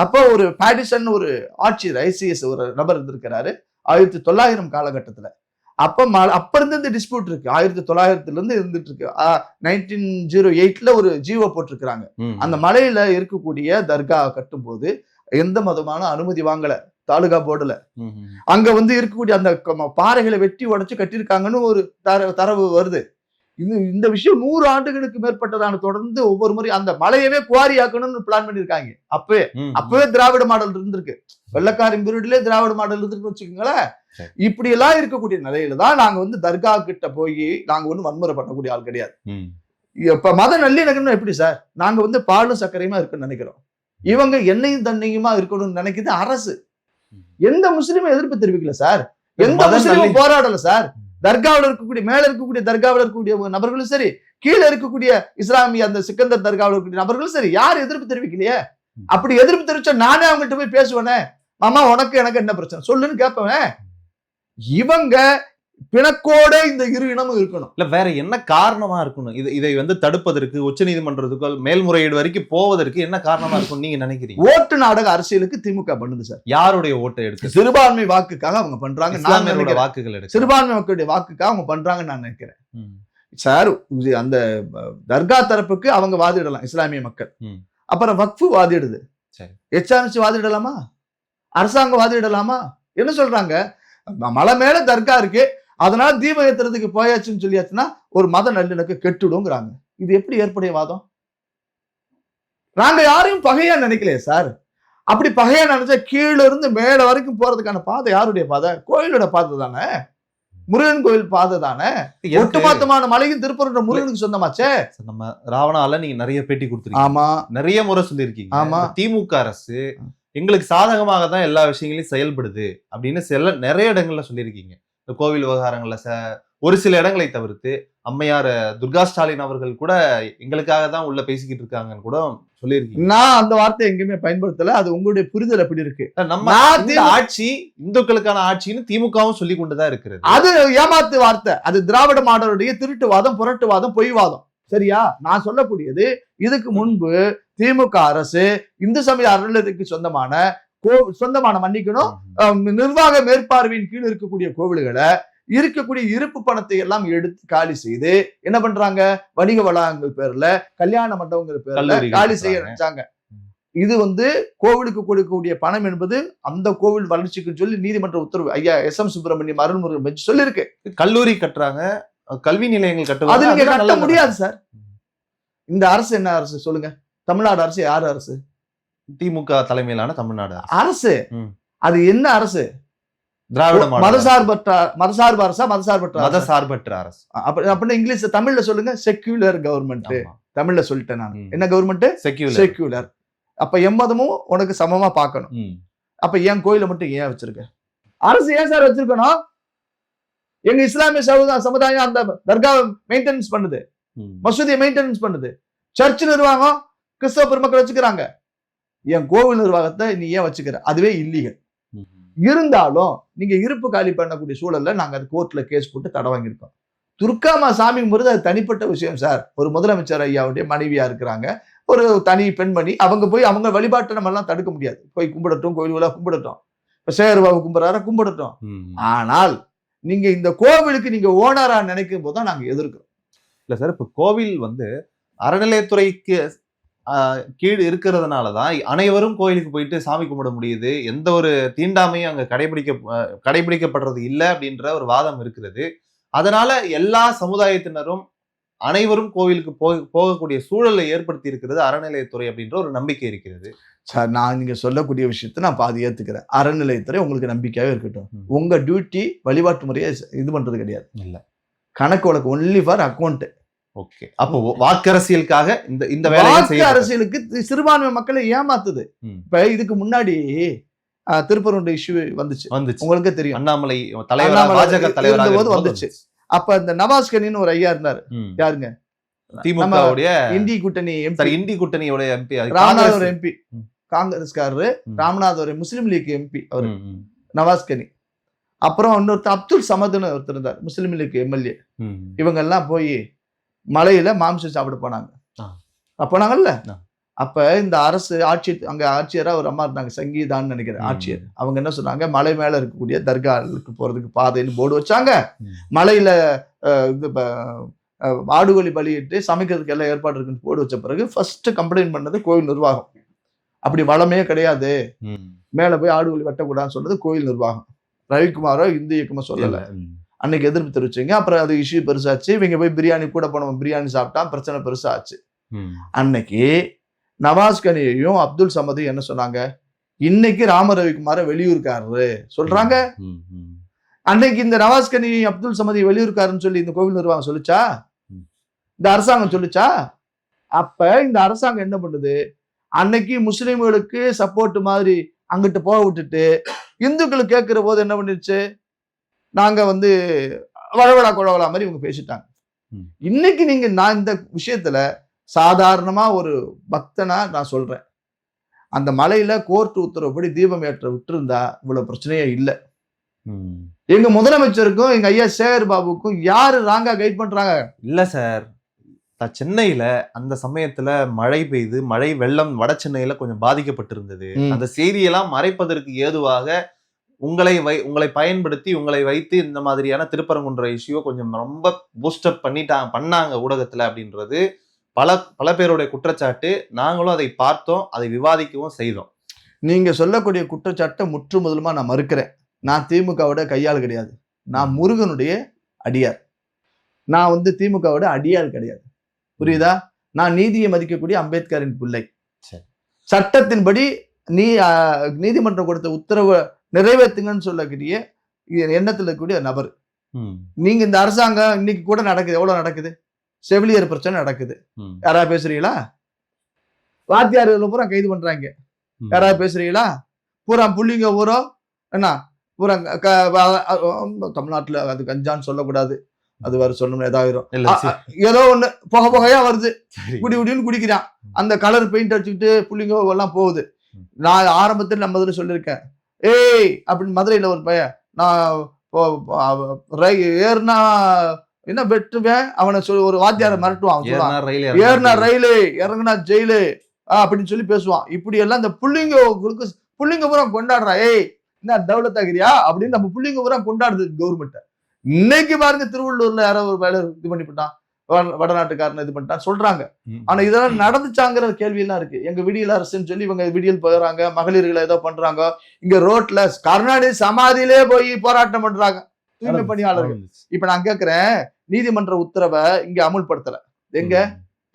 அப்போ ஒரு பாடிசன் ஒரு ஆட்சியர், ஐசிஎஸ் ஒரு நபர் இருந்திருக்கிறாரு 1900 காலகட்டத்துல. அப்ப இருந்து இந்த டிஸ்பியூட் இருக்கு. 1900 இருந்து இருந்துட்டு இருக்கு. 1908ல ஒரு ஜீவோ போட்டிருக்கிறாங்க. அந்த மலையில இருக்கக்கூடிய தர்கா கட்டும் போது எந்த மதமான அனுமதி வாங்கல, தாலுகா போர்டுல. அங்க வந்து இருக்கக்கூடிய அந்த பாறைகளை வெட்டி உடைச்சு கட்டியிருக்காங்கன்னு ஒரு தரவு வருது. இந்த விஷயம் 100 ஆண்டுகளுக்கு மேற்பட்டதான தொடர்ந்து ஒவ்வொரு முறை அந்த மலையவே குவாரி ஆக்கணும்னு பிளான் பண்ணிருக்காங்க. அப்பவே திராவிட மாடல் இருந்திருக்கு. வெள்ளக்காரன் பீரியட்லயே திராவிட மாடல் இருந்துருக்கு வச்சுக்கோங்களேன். இப்படி எல்லாம் இருக்கக்கூடிய நிலையில தான் நாங்க வந்து தர்கா கிட்ட போய் நாங்க ஒண்ணு வன்முறை பண்ணக்கூடிய ஆள் கிடையாது. இப்ப மத நல்லிணக்கம்னா எப்படி சார்? நாங்க வந்து பாலும் சர்க்கரையுமா இருக்குன்னு நினைக்கிறோம். இவங்க எண்ணெயும் தண்ணியுமா இருக்கணும்னு நினைக்குது அரசு. எந்த முஸ்லீமும் எதிர்ப்பு தெரிவிக்கல சார். எந்த முஸ்லீமும் போராடல சார். தர்காவில் இருக்கக்கூடிய மேல இருக்கக்கூடிய தர்காவில் இருக்கக்கூடிய நபர்களும் சரி, கீழே இருக்கக்கூடிய இஸ்லாமிய அந்த சிக்கந்தர் தர்காவில் இருக்கக்கூடிய நபர்களும் சரி, யாரும் எதிர்ப்பு தெரிவிக்கலையே. அப்படி எதிர்ப்பு தெரிவிச்சா நானே அவங்கள்ட்ட போய் பேசுவேனே, மாமா உனக்கு எனக்கு என்ன பிரச்சனை சொல்லுன்னு கேட்பேன். இவங்க பிணக்கோட இந்த இரு இனமும் இருக்கணும். இல்ல வேற என்ன காரணமா இருக்கணும்? இதை வந்து தடுப்பதற்கு உச்ச நீதிமன்றத்துக்கு மேல்முறையீடு வரைக்கும் போவதற்கு என்ன காரணமா இருக்கும் நீங்க நினைக்கிறீங்க? ஓட்டு நாடக அரசியலுக்கு திமுக பண்ணுது சார். யாருடைய ஓட்டை எடுத்து? சிறுபான்மை வாக்குக்காக அவங்க பண்றாங்க. வாக்குகள் எடுத்து சிறுபான்மை மக்களுடைய வாக்குக்காக அவங்க பண்றாங்கன்னு நான் நினைக்கிறேன் சார். அந்த தர்கா தரப்புக்கு அவங்க வாதிடலாம் இஸ்லாமிய மக்கள். அப்புறம் வக்ஃபு வாதிடுது. எச்ஆர்என்சி வாதிடலாமா? அரசாங்கம் வாதிடலாமா? என்ன சொல்றாங்க? மலை மேல தர்கா இருக்கு, அதனால தீபம் ஏத்துறதுக்கு போயாச்சுன்னு சொல்லியாச்சுன்னா ஒரு மத நல்லிணக்கம் கெட்டுடுங்கிறாங்க. இது எப்படி ஏற்புடைய வாதம்? நாங்க யாரையும் பகையா நினைக்கலையே சார். அப்படி பகையா நினைச்சா கீழே இருந்து மேல வரைக்கும் போறதுக்கான பாதை யாருடைய பாதை? கோயிலோட பாதை தானே, முருகன் கோயில் பாதை தானே. ஒட்டுமொத்தமான மலையும் திருப்பூர் முருகனுக்கு சொந்தமாச்சே. நம்ம ராவணால நீங்க நிறைய பேட்டி கொடுத்துருக்கீங்க. ஆமா, நிறைய முறை சொல்லியிருக்கீங்க. ஆமா, திமுக அரசு எங்களுக்கு சாதகமாக தான் எல்லா விஷயங்களையும் செயல்படுது அப்படின்னு நிறைய இடங்கள்ல சொல்லியிருக்கீங்க. இந்த கோவில் விவகாரங்கள்ல ஒரு சில இடங்களை தவிர்த்து அம்மையார் துர்கா ஸ்டாலின் அவர்கள் கூட எங்களுக்காக தான் உள்ள பேசிக்கிட்டு இருக்காங்கன்னு கூட சொல்லியிருக்கீங்க. நான் அந்த வார்த்தை எங்கேயுமே பயன்படுத்தல. அது உங்களுடைய புரிதல் எப்படி இருக்கு? நம்ம ஆட்சி இந்துக்களுக்கான ஆட்சின்னு திமுகவும் சொல்லி கொண்டுதான் இருக்கிறது. அது ஏமாத்து வார்த்தை. அது திராவிட மாடலுடைய திருட்டுவாதம், புரட்டுவாதம், பொய்வாதம். சரியா? நான் சொல்லக்கூடியது இதுக்கு முன்பு திமுக அரசு இந்து சமய அறநிலையத்துக்கு சொந்தமான மன்னிக்கணும் நிர்வாக மேற்பார்வையின் கீழ் இருக்கக்கூடிய கோவில்களை இருக்கக்கூடிய இருப்பு பணத்தை எல்லாம் எடுத்து காலி செய்து என்ன பண்றாங்க? வணிக வளாகங்கள் பேர்ல, கல்யாண மண்டபங்கள் பேர்ல காலி செய்ய நினைச்சாங்க. இது வந்து கோவிலுக்கு கொடுக்கக்கூடிய பணம் என்பது அந்த கோவில் வளர்ச்சிக்கு சொல்லி நீதிமன்ற உத்தரவு ஐயா எஸ்.எம். சுப்பிரமணியம் அருள்முருகன் பெஞ்ச் சொல்லி இருக்கு. கல்லூரி கட்டுறாங்க, கல்வி நிலையங்கள் கட்டுவாங்க. அது நீங்க கட்ட முடியாது சார். இந்த அரசு என்ன அரசு சொல்லுங்க? தமிழ்நாடு அரசு யாரு அரசு? திமுக தலைமையிலான தமிழ்நாடு அரசு. அது என்ன அரசு? திராவிட மதசார்பு அரசா? மதசார்பற்ற அரசு. அப்படின்னா இங்கிலீஷ் தமிழ்ல சொல்லுங்க. Secular government. தமிழ்ல சொல்லிட்டேன் நான். என்ன கவர்மெண்ட்? செக்யூலர். அப்ப எம்மதமும் உனக்கு சமமா பார்க்கணும். அப்ப என் கோயில மட்டும் ஏன் வச்சிருக்க? அரசு ஏன் சார் வச்சிருக்கணும்? எங்க இஸ்லாமிய சமுதாயம் அந்த தர்கா மெயின்டெனன்ஸ் பண்ணுது, மசூதியை மெயின்டெனன்ஸ் பண்ணுது, சர்ச் நிர்வாகம் கிறிஸ்தவ பெருமக்கள் வச்சுக்கிறாங்க. என் கோவில் நிர்வாகத்தை நீ ஏன் வச்சுக்கிற? அதுவே இல்லீகல். இருந்தாலும் நீங்க இருப்பு காலி பண்ணக்கூடிய சூழல்ல நாங்க அது கோர்ட்ல கேஸ் போட்டு தடை வாங்கியிருக்கோம். துர்காமா சாமி கும்பிடுறது அது தனிப்பட்ட விஷயம் சார். ஒரு முதலமைச்சர் ஐயாவுடைய மனைவியா இருக்கிறாங்க, ஒரு தனி பெண்மணி. அவங்க போய் அவங்க வழிபாட்டை நம்ம எல்லாம் தடுக்க முடியாது. போய் கும்பிடட்டும், கோயில்களா கும்பிடட்டும், இப்ப சேருவாவை கும்பிடுறாரா கும்பிடட்டும். ஆனால் நீங்க இந்த கோவிலுக்கு நீங்க ஓனரா நினைக்கும் போதுதான் நாங்க எதிர்க்கிறோம். இல்ல சார், இப்ப கோவில் வந்து அறநிலையத்துறைக்கு கீழ் இருக்கிறதுனாலதான் அனைவரும் கோயிலுக்கு போயிட்டு சாமி கும்பிட முடியுது, எந்த ஒரு தீண்டாமையும் அங்க கடைபிடிக்கப்படுறது இல்லை அப்படின்ற ஒரு வாதம் இருக்கிறது. அதனால எல்லா சமுதாயத்தினரும் அனைவரும் கோவிலுக்கு போகக்கூடிய சூழலை ஏற்படுத்தி இருக்கிறது அறநிலையத்துறை அப்படின்ற ஒரு நம்பிக்கை இருக்கிறது. சார், நான் நீங்க சொல்லக்கூடிய விஷயத்த நான் பாதி ஏத்துக்கிறேன். அறநிலையத்துறை உங்களுக்கு நம்பிக்கையாவே இருக்கட்டும். உங்க டியூட்டி வழிபாட்டு முறையை இது பண்றது கிடையாது. இல்ல, கணக்கு வழக்கு ஒன்லி ஃபார் அக்கௌண்ட். ஓகே, அப்போ வாக்கரசியலுக்காக இந்த வாக்கு அரசியலுக்கு சிறுபான்மை மக்களை ஏமாத்துது. இப்ப இதுக்கு முன்னாடி திருப்பூர் இஷ்யூ வந்துச்சு, உங்களுக்கு தெரியும். அண்ணாமலை பாஜக தலைவர் வந்துச்சு. அப்ப இந்த நவாஸ் கனின்னு ஒரு ஐயா இருந்தாரு. யாருங்க? திமுகவுடைய இந்தி கூட்டணி இந்தி கூட்டணியோட எம்பி ராமநாத் ஒரு எம்பி, காங்கிரஸ்காரரு. ராமநாத் ஒரு முஸ்லீம் லீக் எம்பி அவரு, நவாஸ் கனி. அப்புறம் இன்னொருத்தர் அப்துல் சமதுன்னு ஒருத்தர் இருந்தார், முஸ்லீம் லீக் எம்எல்ஏ. இவங்க எல்லாம் போய் மலையில மாம்சம் சாப்பிட போனாங்க. போனாங்கல்ல. அப்ப இந்த அரசு அங்க ஆட்சியரா ஒரு அம்மா இருந்தாங்க, சங்கீதான்னு நினைக்கிறேன் ஆட்சியர். அவங்க என்ன சொன்னாங்க? மலை மேல இருக்கக்கூடிய தர்காவுக்கு போறதுக்கு பாதைன்னு போர்டு வச்சாங்க. மலையில இது ஆடுகோழி பலியிட்டு சமைக்கிறதுக்கு எல்லாம் ஏற்பாடு இருக்குன்னு போர்டு வச்ச பிறகு ஃபர்ஸ்ட் கம்ப்ளைண்ட் பண்ணது கோயில் நிர்வாகம். அப்படி வளமே கிடையாது, மேல போய் ஆடுகோழி வெட்டக்கூடாதுன்னு சொன்னது கோயில் நிர்வாகம். ரவிக்குமாரோ இந்து இயக்கமோ சொல்லல. அன்னைக்கு எதிர்ப்பு தெரிவிச்சீங்க. அப்புறம் அது இஷ்யூ பெருசாச்சு. இவங்க போய் பிரியாணி கூட போனவன் பிரியாணி சாப்பிட்டான், பிரச்சனை பெருசாச்சு. அன்னைக்கு நவாஸ் கனியையும் அப்துல் சமதையும் என்ன சொன்னாங்க? இன்னைக்கு ராம ரவிக்குமார வெளியூர்காரரு சொல்றாங்க. அன்னைக்கு இந்த நவாஸ் கனி அப்துல் சமதி வெளியூர்காரன்னு சொல்லி இந்த கோவில் நிர்வாகம் சொல்லுச்சா? இந்த அரசாங்கம் சொல்லுச்சா? அப்ப இந்த அரசாங்கம் என்ன பண்ணுது? அன்னைக்கு முஸ்லிம்களுக்கு சப்போர்ட் மாதிரி அங்கிட்டு போக விட்டுட்டு இந்துக்கள் கேட்கிற போது என்ன பண்ணிருச்சு? நாங்க வந்து வளவளா கொழவளா மாதிரி இவங்க பேசிட்டாங்க. இன்னைக்கு நீங்க நான் இந்த விஷயத்துல சாதாரணமா ஒரு பக்தனா நான் சொல்றேன், அந்த மலையில கோர்ட் உத்தரவுப்படி தீபம் ஏற்ற விட்டு இருந்தா இவ்வளவு பிரச்சனையே இல்லை. எங்க முதலமைச்சருக்கும் எங்க ஐயா சேகர் பாபுக்கும் யாரு ராங்கா கைட் பண்றாங்க? இல்ல சார், சென்னையில அந்த சமயத்துல மழை பெய்து மழை வெள்ளம் வட சென்னையில கொஞ்சம் பாதிக்கப்பட்டிருந்தது. அந்த செய்தியெல்லாம் மறைப்பதற்கு ஏதுவாக உங்களை பயன்படுத்தி உங்களை வைத்து இந்த மாதிரியான திருப்பரங்குன்ற இஷ்யூ கொஞ்சம் ரொம்ப பூஸ்டப் பண்ணாங்க ஊடகத்துல அப்படின்றது பல பேருடைய குற்றச்சாட்டு. நாங்களும் அதை பார்த்தோம், அதை விவாதிக்கவும் செய்தோம். நீங்க சொல்லக்கூடிய குற்றச்சாட்டை முற்று முதலுமா நான் மறுக்கிறேன். நான் திமுகவோட கையாள் கிடையாது, நான் முருகனுடைய அடியார். நான் வந்து திமுகவோட அடியாள் கிடையாது, புரியுதா? நான் நீதியை மதிக்கக்கூடிய அம்பேத்கரின் பிள்ளை. சட்டத்தின்படி நீதிமன்றம் கொடுத்த உத்தரவை நிறைவேற்றுங்கன்னு சொல்லக்கூடிய எண்ணத்தில் இருக்கக்கூடிய நபர். நீங்க இந்த அரசாங்கம் இன்னைக்கு கூட நடக்குது, எவ்வளவு நடக்குது? செவிலியர் பிரச்சனை நடக்குது, யாராவது பேசுறீங்களா? வாத்தியார்கள் பூரா கைது பண்றாங்க, யாராவது பேசுறீங்களா? பூரா புள்ளிங்க பூரா என்ன பூரா தமிழ்நாட்டுல அது கஞ்சான்னு சொல்லக்கூடாது, அது வர சொன்னோம்னா ஏதாவது ஏதோ ஒண்ணு புகையா வருது, குடின்னு குடிக்கிறான், அந்த கலர் பெயிண்ட் அடிச்சுக்கிட்டு புள்ளிங்க எல்லாம் போகுது. நான் ஆரம்பத்தில் நம்ம இதுல சொல்லியிருக்கேன், ஏய் அப்படின்னு மதுரையில ஒரு பையன், நான் ஏறுனா என்ன வெட்டுவேன் அவனை சொல்லி ஒரு வாத்தியாரை மிரட்டுவான், ஏறினா ரயிலு இறங்குனா ஜெயிலு அப்படின்னு சொல்லி பேசுவான். இப்படி எல்லாம் இந்த புள்ளிங்க பூரா கொண்டாடுறா, ஏய் என்ன தௌலத்தாகிறியா அப்படின்னு நம்ம புள்ளிங்க பூரா கொண்டாடுது கவர்மெண்ட். இன்னைக்கு பாருங்க திருவள்ளூர்ல யாரோ ஒரு வேலை இது பண்ணி போட்டான், வடநாட்டுக்காரன் இது பண்ணிட்டான் சொல்றாங்க. ஆனா இதெல்லாம் நடந்துச்சாங்கிற கேள்வி எல்லாம் இருக்கு. எங்க விடியல் அரசுன்னு சொல்லி இவங்க விடியல் போயிடறாங்க, மகளிர்களை ஏதோ பண்றாங்க. இங்க ரோட்ல கருணாநிதி சமாதியிலே போய் போராட்டம் பண்றாங்க தூய்மை பணியாளர்கள். இப்ப நான் கேட்கிறேன், நீதிமன்ற உத்தரவை இங்க அமுல்படுத்தல, எங்க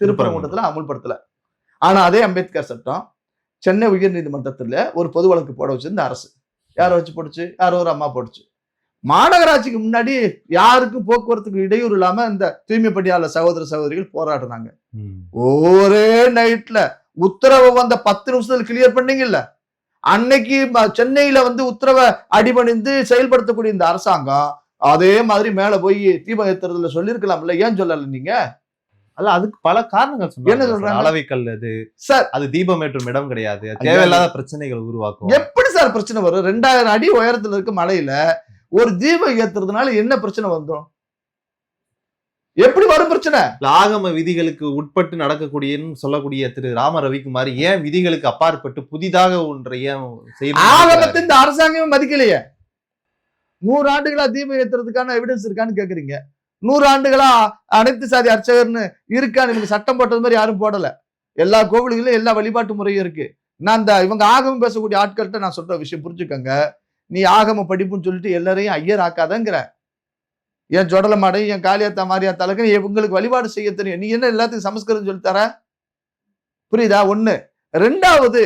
திருப்பரங்குன்றத்துல அமுல்படுத்தல. ஆனா அதே அம்பேத்கர் சட்டம் சென்னை உயர் நீதிமன்றத்துல ஒரு பொது வழக்கு போட வச்சிருந்த அரசு யாரை வச்சு போடுச்சு? யாரோ ஒரு அம்மா போடுச்சு. மாநகராட்சிக்கு முன்னாடி யாருக்கும் போக்குவரத்துக்கு இடையூறு இல்லாம இந்த தூய்மை பணியாளர் சகோதர சகோதரிகள் போராடுறாங்க. ஒரே நைட்ல உத்தரவை வந்த 10 நிமிஷத்துல கிளியர் பண்ணீங்கல்ல. அன்னைக்கு சென்னையில வந்து உத்தரவை அடிபணிந்து செயல்படுத்தக்கூடிய இந்த அரசாங்கம் அதே மாதிரி மேல போய் தீபம் ஏத்துறதுல சொல்லிருக்கலாம்ல, ஏன் சொல்லல நீங்க? அல்ல, அதுக்கு பல காரணங்கள் சொன்னாங்க. என்ன சொல்றாங்க? அளவைக்கல் அது சார், அது தீபம் ஏற்றும் இடம் கிடையாது, தேவையில்லாத பிரச்சனைகள் உருவாக்கும். எப்படி சார் பிரச்சனை வரும்? 2000 அடி உயரத்துல இருக்க மலையில ஒரு தீபம் ஏத்துறதுனால என்ன பிரச்சனை வந்துடும்? எப்படி வரும் பிரச்சனை? ஆகம விதிகளுக்கு உட்பட்டு நடக்கக்கூடிய சொல்லக்கூடிய திரு ராம ரவிக்குமார் ஏன் விதிகளுக்கு அப்பாற்பட்டு புதிதாக ஒன்றை ஏன் ஆகமத்தை இந்த அரசாங்கமே மதிக்கலையே. 100 ஆண்டுகளா தீபம் ஏத்துறதுக்கான எவிடன்ஸ் இருக்கான்னு கேக்குறீங்க. 100 ஆண்டுகளா அனைத்து சாதி அர்ச்சகர்னு இருக்கான்னு இவங்க சட்டம் போட்டது மாதிரி யாரும் போடல. எல்லா கோவில்களிலும் எல்லா வழிபாட்டு முறையும் இருக்கு. நான் இந்த இவங்க ஆகமம் பேசக்கூடிய ஆட்கள்கிட்ட நான் சொல்ற விஷயம் புரிஞ்சுக்கங்க. நீ ஆகம படிப்புன்னு சொல்லிட்டு எல்லாரையும் ஐயர் ஆக்காதங்கிற. என் ஜொடல மாடை என் காளியாத்தா மாரியாத்தாளுக்கு உங்களுக்கு வழிபாடு செய்ய தெரியும், நீ என்ன எல்லாத்துக்கும் சமஸ்கிருதம் சொல்லி தர? புரியுதா? ஒண்ணு. 2வது,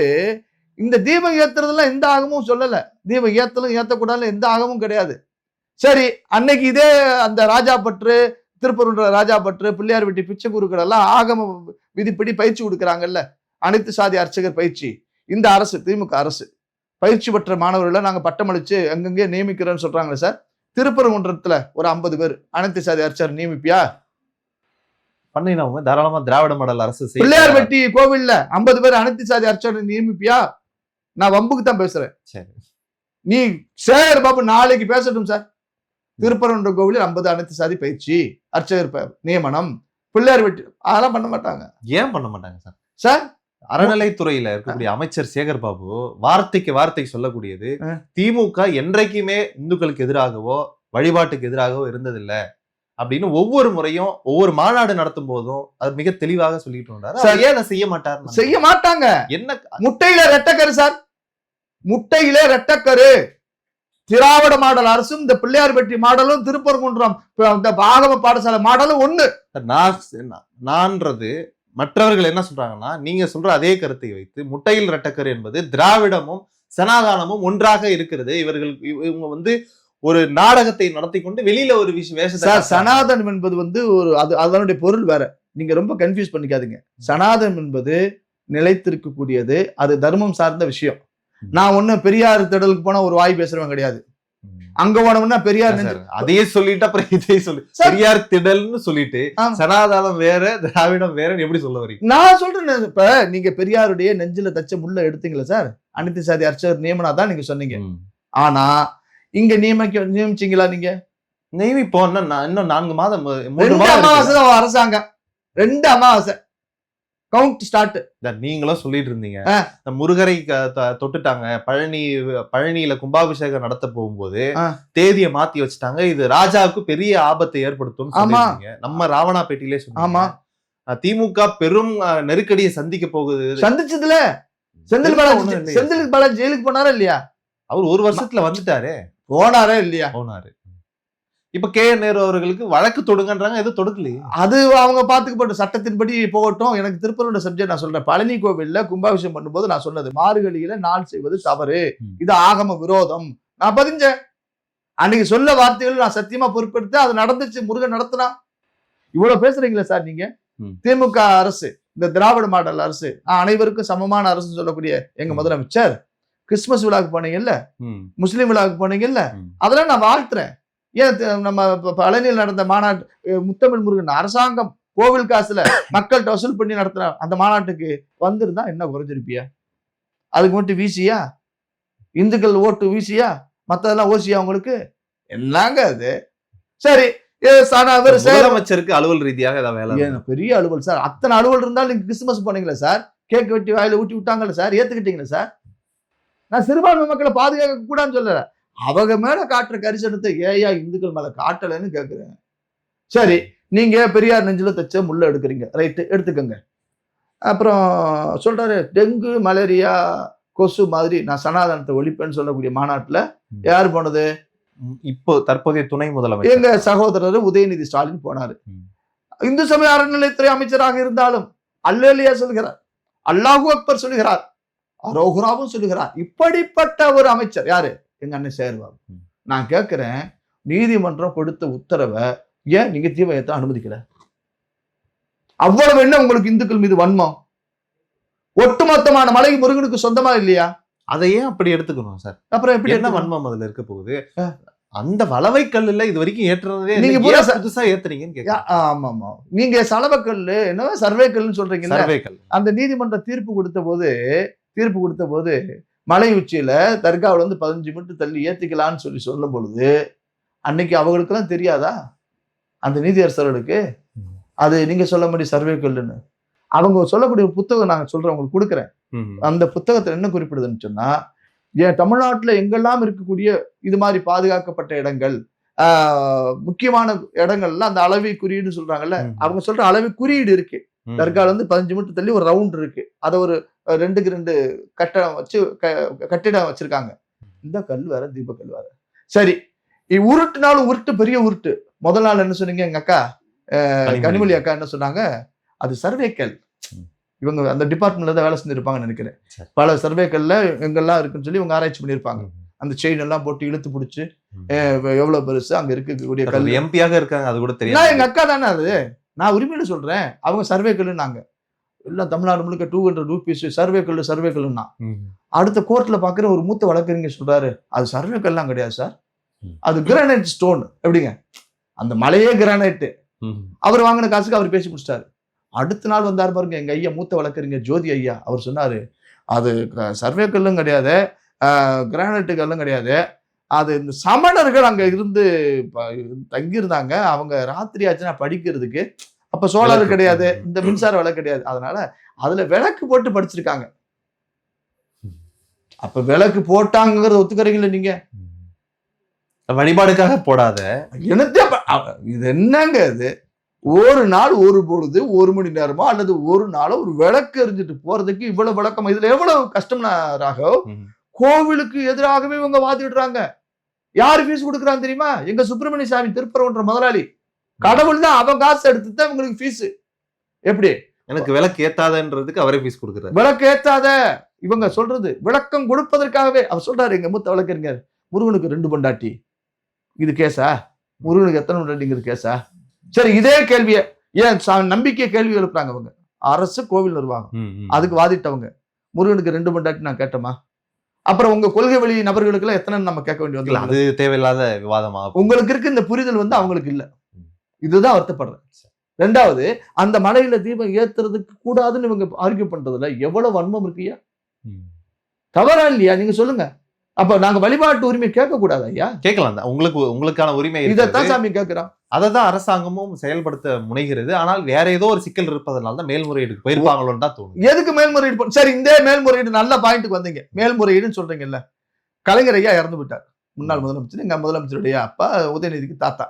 இந்த தீபம் ஏத்துறதுலாம் எந்த ஆகமும் சொல்லல. தீபம் ஏத்தலும் ஏத்தக்கூடாது எந்த ஆகமும் கிடையாது. சரி, அன்னைக்கு இதே அந்த ராஜாப்பற்று திருப்பரங்குன்ற ராஜாப்பற்று பிள்ளையார் வெட்டி பிச்சை குருக்கள் எல்லாம் ஆகம விதிப்படி பயிற்சி கொடுக்குறாங்கல்ல, அனைத்து சாதி அர்ச்சகர் பயிற்சி. இந்த அரசு திமுக அரசு பயிற்சி பெற்ற மாணவர்களை நாங்க பட்டமளிச்சு அங்கங்கே நியமிக்கிறோம்னு சொல்றாங்களே சார். திருப்பரங்குன்றத்துல ஒரு 50 பேர் அனைத்து சாதி அர்ச்சகர் நியமிப்பியா? பண்ணினவங்க தாராளமா திராவிட மாடல் அரசு பிள்ளையார் வெட்டி கோவில்ல 50 பேர் அனைத்து சாதி அர்ச்சகர் நியமிப்பியா? நான் வம்புக்கு தான் பேசுறேன். சரி, நீ சேகர் பாபு நாளைக்கு பேசட்டும் சார். திருப்பரங்குன்ற கோவிலில் 50 அனைத்து சாதி பயிற்சி அர்ச்சகர் நியமனம், பிள்ளையார் வெட்டி அதெல்லாம் பண்ண மாட்டாங்க. ஏன் பண்ண மாட்டாங்க சார்? சார், அறநிலைத்துறையில இருக்கக்கூடிய அமைச்சர் சேகர் பாபு வார்த்தைக்கு வார்த்தை சொல்லக்கூடியது, திமுக என்றைக்குமே இந்துக்களுக்கு எதிராகவோ வழிபாட்டுக்கு எதிராகவோ இருந்ததில்லை அப்படின்னு ஒவ்வொரு முறையும் ஒவ்வொரு மாநாடு நடத்தும் போதும் அது மிக தெளிவாக சொல்லிட்டு இருந்தாரு. ஏன் செய்ய மாட்டார்? செய்ய மாட்டாங்க. என்ன? முட்டையில ரெட்டக்கரு சார், முட்டையில ரெட்டக்கரு. திராவிட மாடல் அரசும் இந்த பிள்ளையார்பட்டி மாடலும் திருப்பரங்குன்றம் இந்த ஆகம பாடசாலை மாடலும் ஒண்ணு. நான்றது மற்றவர்கள் என்ன சொல்றாங்கன்னா, நீங்க சொல்ற அதே கருத்தை வைத்து முட்டையில் இரட்டைக்கரு என்பது திராவிடமும் சனாதானமும் ஒன்றாக இருக்கிறது. இவங்க வந்து ஒரு நாடகத்தை நடத்தி கொண்டு வெளியில ஒரு வேஷத்தை. சனாதனம் என்பது வந்து ஒரு அதனுடைய பொருள் வேற. நீங்க ரொம்ப கன்ஃபியூஸ் பண்ணிக்காதீங்க. சனாதனம் என்பது நிலைத்திருக்கக்கூடியது, அது தர்மம் சார்ந்த விஷயம். நான் ஒண்ணு பெரியார் திடலுக்கு போனா ஒரு வாய் பேசுறவன் கிடையாது. அங்க போனோம்னா பெரியார் அதையே சொல்லிட்டு அப்புறம் இதையே சொல்லி பெரியார் திடல்னு சொல்லிட்டு சனாதானம் வேற திராவிடம் வேறன்னு எப்படி சொல்ல வரீங்க? நான் சொல்றேன், இப்ப நீங்க பெரியாருடைய நெஞ்சில தச்ச முள்ள எடுத்தீங்களா சார்? அனைத்து சாதி அர்ச்சகர் நியமனா தான் நீங்க சொன்னீங்க. ஆனா இங்க நியமிச்சீங்களா? நீங்க நியமிப்போம். இன்னும் 4 மாதம் 3 அமாவாசை தான் அரசாங்கம். 2 அமாவாசை கவுண்ட் ஸ்டார்ட். நீங்களும் சொல்லிட்டு இருந்தீங்க முருகரை தொட்டுட்டாங்க, பழனியில கும்பாபிஷேகம் நடத்த போகும்போது தேதியை மாத்தி வச்சுட்டாங்க, இது ராஜாவுக்கு பெரிய ஆபத்தை ஏற்படுத்தும். நம்ம ராவணாபேட்டையிலே சொன்னோம். திமுக பெரும் நெருக்கடியை சந்திக்க போகுது. சந்திச்சதுல செந்தில் பாலாஜி ஜெயிலுக்கு போனாரா இல்லையா? அவர் 1 வருஷத்துல வந்துட்டாரு. போனாரா இல்லையா? போனாரு. இப்ப கே.என். நேரு அவர்களுக்கு வழக்கு தொடுங்கன்றாங்க, எதுவும் தொடுக்கலையே. அது அவங்க பாத்துக்கப்பட்ட சட்டத்தின்படி போகட்டும். எனக்கு திருப்பூரோட சப்ஜெக்ட் நான் சொல்றேன். பழனி கோவில்ல கும்பாபிஷேகம் பண்ணும்போது நான் சொன்னது, மார்கழியில நாள் செய்வது தவறு, இது ஆகம விரோதம். நான் பதிஞ்சேன். அன்னைக்கு சொல்ல வார்த்தைகள் நான் சத்தியமா பொறுப்பெடுத்து அது நடந்துச்சு. முருகன் நடத்தினா. இவ்வளவு பேசுறீங்களா சார் நீங்க? திமுக அரசு, இந்த திராவிட மாடல் அரசு, அனைவருக்கும் சமமான அரசு சொல்லக்கூடிய எங்க முதலமைச்சர் கிறிஸ்துமஸ் விழாவுக்கு போனீங்கல்ல, முஸ்லீம் விழாவுக்கு போனீங்கல்ல, அதெல்லாம் நான் வாழ்த்துறேன். ஏன் நம்ம பழனியில் நடந்த மாநாட்டு முத்தமிழ் முருகன் அரசாங்கம் கோவில் காசுல மக்கள்கிட்ட வசூல் பண்ணி நடத்துற அந்த மாநாட்டுக்கு வந்திருந்தா என்ன குறைஞ்சிருப்பியா? அதுக்கு மட்டும் வீசியா? இந்துக்கள் ஓட்டு வீசியா? மத்ததெல்லாம் ஓசியா? உங்களுக்கு என்னங்க அது? சரி, முதலமைச்சருக்கு அலுவல் ரீதியாக வேலை பெரிய அலுவல் சார். அத்தனை அலுவல் இருந்தாலும் நீங்க கிறிஸ்துமஸ் போனீங்களா சார்? கேக் வெட்டி வாயில ஊட்டி விட்டாங்கல்ல சார்? ஏத்துக்கிட்டீங்களா சார்? நான் சிறுபான்மை மக்களை பாதுகாக்க கூடாதுன்னு சொல்லல. அவங்க மேல காட்டுற கரிசனத்தை ஏயா இந்துக்கள் மேல காட்டலன்னு கேக்குறேன். சரி, நீங்க பெரியார் நெஞ்சில தச்ச முள்ள எடுக்கிறீங்க, ரைட்டு, எடுத்துக்கோங்க. அப்புறம் சொல்றாரு டெங்கு மலேரியா கொசு மாதிரி நான் சனாதனத்தை ஒழிப்பேன்னு சொல்லக்கூடிய மாநாட்டுல யார் போனது? இப்போ தற்போதைய துணை முதலமைச்சர் எங்க சகோதரர் உதயநிதி ஸ்டாலின் போனாரு. இந்து சமய அறநிலையத்துறை அமைச்சராக இருந்தாலும் அல்லேலியா சொல்கிறார், அல்லாஹு அக்பர் சொல்லுகிறார், அரோகுராவும் சொல்லுகிறார். இப்படிப்பட்ட ஒரு அமைச்சர் யாரு? எங்க அண்ணன் சேர்வாபு. நான் கேட்கிறேன், நீதிமன்றம் கொடுத்த உத்தரவை ஏன் நீங்க தீவிரத்தை அனுமதிக்கல? அவ்வளவு என்ன உங்களுக்கு இந்துக்கள் மீது வன்மம்? ஒட்டுமொத்தமான மலை முருகனுக்கு சொந்தமா இல்லையா? அதை ஏன் அப்படி எடுத்துக்கணும் சார்? அப்புறம் எப்படி என்ன வன்மம் அதுல இருக்க போகுது? அந்த வளவை கல்லுல இது வரைக்கும் ஏற்றுறதே நீங்க புதுசா ஏத்துறீங்கன்னு. ஆமா ஆமா, நீங்க சலவக்கல்லு என்ன சர்வே கல்லுன்னு சொல்றீங்க. அந்த நீதிமன்ற தீர்ப்பு கொடுத்த போது மலை உச்சியில தர்காவில 15 மீட்டர் தள்ளி ஏத்திக்கலான்னு சொல்லும் பொழுது அன்னைக்கு அவங்களுக்கு எல்லாம் தெரியாதா? அந்த நீதியரசர்களுக்கு அது நீங்க சொல்ல முடியும் சர்வே கல்லுன்னு. அவங்க சொல்லக்கூடிய புத்தகம் நாங்க சொல்றேன், உங்களுக்கு கொடுக்குறேன். அந்த புத்தகத்துல என்ன குறிப்பிடுதுன்னு சொன்னா, ஏன் தமிழ்நாட்டுல எங்கெல்லாம் இருக்கக்கூடிய இது மாதிரி பாதுகாக்கப்பட்ட இடங்கள், முக்கியமான இடங்கள்ல அந்த அளவை குறியீடு சொல்றாங்கல்ல, அவங்க சொல்ற அளவை குறியீடு இருக்கு. தர்கால 15 மீட்டர் தள்ளி ஒரு ரவுண்ட் இருக்கு. அதை ஒரு 2க்கு 2 கட்டிடம் வச்சிருக்காங்க. இந்த கல் வேற, தீபக்கல் வேற. சரி, உருட்டுனாலும் உருட்டு பெரிய உருட்டு. முதல் நாள் என்ன சொன்னீங்க? எங்க அக்கா கனிமொழி அக்கா என்ன சொன்னாங்க? அது சர்வேக்கல். இவங்க அந்த டிபார்ட்மெண்ட்ல தான் வேலை செஞ்சிருப்பாங்கன்னு நினைக்கிறேன். பல சர்வேக்கல்ல எங்கெல்லாம் இருக்குன்னு சொல்லி இவங்க ஆராய்ச்சி பண்ணியிருப்பாங்க. அந்த செயின் எல்லாம் போட்டு இழுத்து பிடிச்சி எவ்வளவு பெருசு அங்க இருக்கக்கூடிய கல். எம்பியாக இருக்காங்க, அது கூட தெரியும். எங்க அக்கா தானே அது. நான் உரிமையில சொல்றேன், அவங்க சர்வே கல்லுன்னாங்க. எல்லாம் தமிழ்நாடு முழுக்க 200 ரூபீஸ் சர்வே கல்லுன்னா. அடுத்த கோர்ட்ல பாக்குற ஒரு மூத்த வழக்கறிஞர் சொல்றாரு, அது சர்வே கல்லாம் கிடையாது சார், அது கிரானைட் ஸ்டோன். எப்படிங்க? அந்த மலையே கிரானைட். அவர் வாங்கின காசுக்கு அவர் பேசி முடிச்சிட்டாரு. அடுத்த நாள் வந்தார் பாருங்க எங்க ஐயா மூத்த வழக்கறிஞர் ஜோதி ஐயா. அவர் சொன்னாரு, அது சர்வே கல்லும் கிடையாது, கிரானைட் கல்லும் கிடையாது, அது இந்த சமணர்கள் அங்க இருந்து தங்கியிருந்தாங்க, அவங்க ராத்திரி ஆச்சுன்னா படிக்கிறதுக்கு. அப்ப சோலார் கிடையாது, இந்த மின்சார விளக்கு கிடையாது, அதனால அதுல விளக்கு போட்டு படிச்சிருக்காங்க. அப்ப விளக்கு போட்டாங்கிறத ஒத்துக்கிறீங்களா நீங்க? வழிபாடுக்காக போடாத இது என்னங்க? இது ஒரு நாள் ஒரு பொழுது 1 மணி நேரமோ அல்லது ஒரு நாளோ ஒரு விளக்கு எரிஞ்சிட்டு போறதுக்கு இவ்வளவு விளக்கம். இதுல எவ்வளவு கஷ்டம் ராகவ். கோவிலுக்கு எதிராகவே இவங்க வாதிடுறாங்க. யாரு ஃபீஸ் கொடுக்குறான்னு தெரியுமா? எங்க சுப்பிரமணிய சாமி திருப்பரங்குன்ற முதலாளி. கடவுள் தான் அவன் காசு எடுத்து தான் உங்களுக்கு ஃபீஸ். எப்படி? எனக்கு விளக்கு ஏத்தாதன்றதுக்கு அவரே ஃபீஸ் கொடுக்குறாரு. விளக்கு ஏத்தாத இவங்க சொல்றது விளக்கம் கொடுப்பதற்காகவே அவர் சொல்றாரு. எங்க மூத்த வழக்கறிஞர், முருகனுக்கு 2 பொண்டாட்டி, இது கேஸா? முருகனுக்கு எத்தனை பொண்டாட்டிங்கிறது கேஸா? சரி, இதே கேள்வியை ஏன் நம்பிக்கை கேள்வி எழுப்புறாங்க அவங்க. அரசு கோவில் நிர்வாகம் அதுக்கு வாதிட்டவங்க. முருகனுக்கு 2 பொண்டாட்டி நான் கேட்டோமா? அப்புறம் உங்க கொள்கை வழி நபர்களுக்கு எல்லாம் எத்தனை நம்ம கேட்க வேண்டி வந்து? அது தேவையில்லாத விவாதமா உங்களுக்கு இருக்கு இந்த புரிதல் வந்து அவங்களுக்கு இல்ல. இதுதான் வருத்தப்படுறேன். 2வது, அந்த மலையில தீபம் ஏத்துறதுக்கு கூடாதுன்னு இவங்க ஆர்கியூ பண்றதுல எவ்வளவு வன்மம் இருக்குயா? தவறா இல்லையா? நீங்க சொல்லுங்க. அப்ப நாங்க வழிபாட்டு உரிமை கேட்க கூடாது ஐயா? கேட்கலாம். உங்களுக்கான உரிமை இதைத்தான் சாமி கேட்கிறான். அததான் அரசாங்கமும் செயல்படுத்த முனைகிறது. ஆனால் வேற ஏதோ ஒரு சிக்கல் இருப்பதனால தான் மேல்முறையீடுக்கு போயிருப்பாங்களோன்னு தான் தோணும். எதுக்கு மேல்முறையீடு? சரி, இந்த மேல்முறையீடு நல்ல பாயிண்ட்டுக்கு வந்தீங்க. மேல்முறையீடுன்னு சொல்றீங்கல்ல, கலைஞர் ஐயா இறந்து விட்டார், முன்னாள் முதலமைச்சர். எங்க முதலமைச்சருடைய அப்பா உதயநிதிக்கு தாத்தா.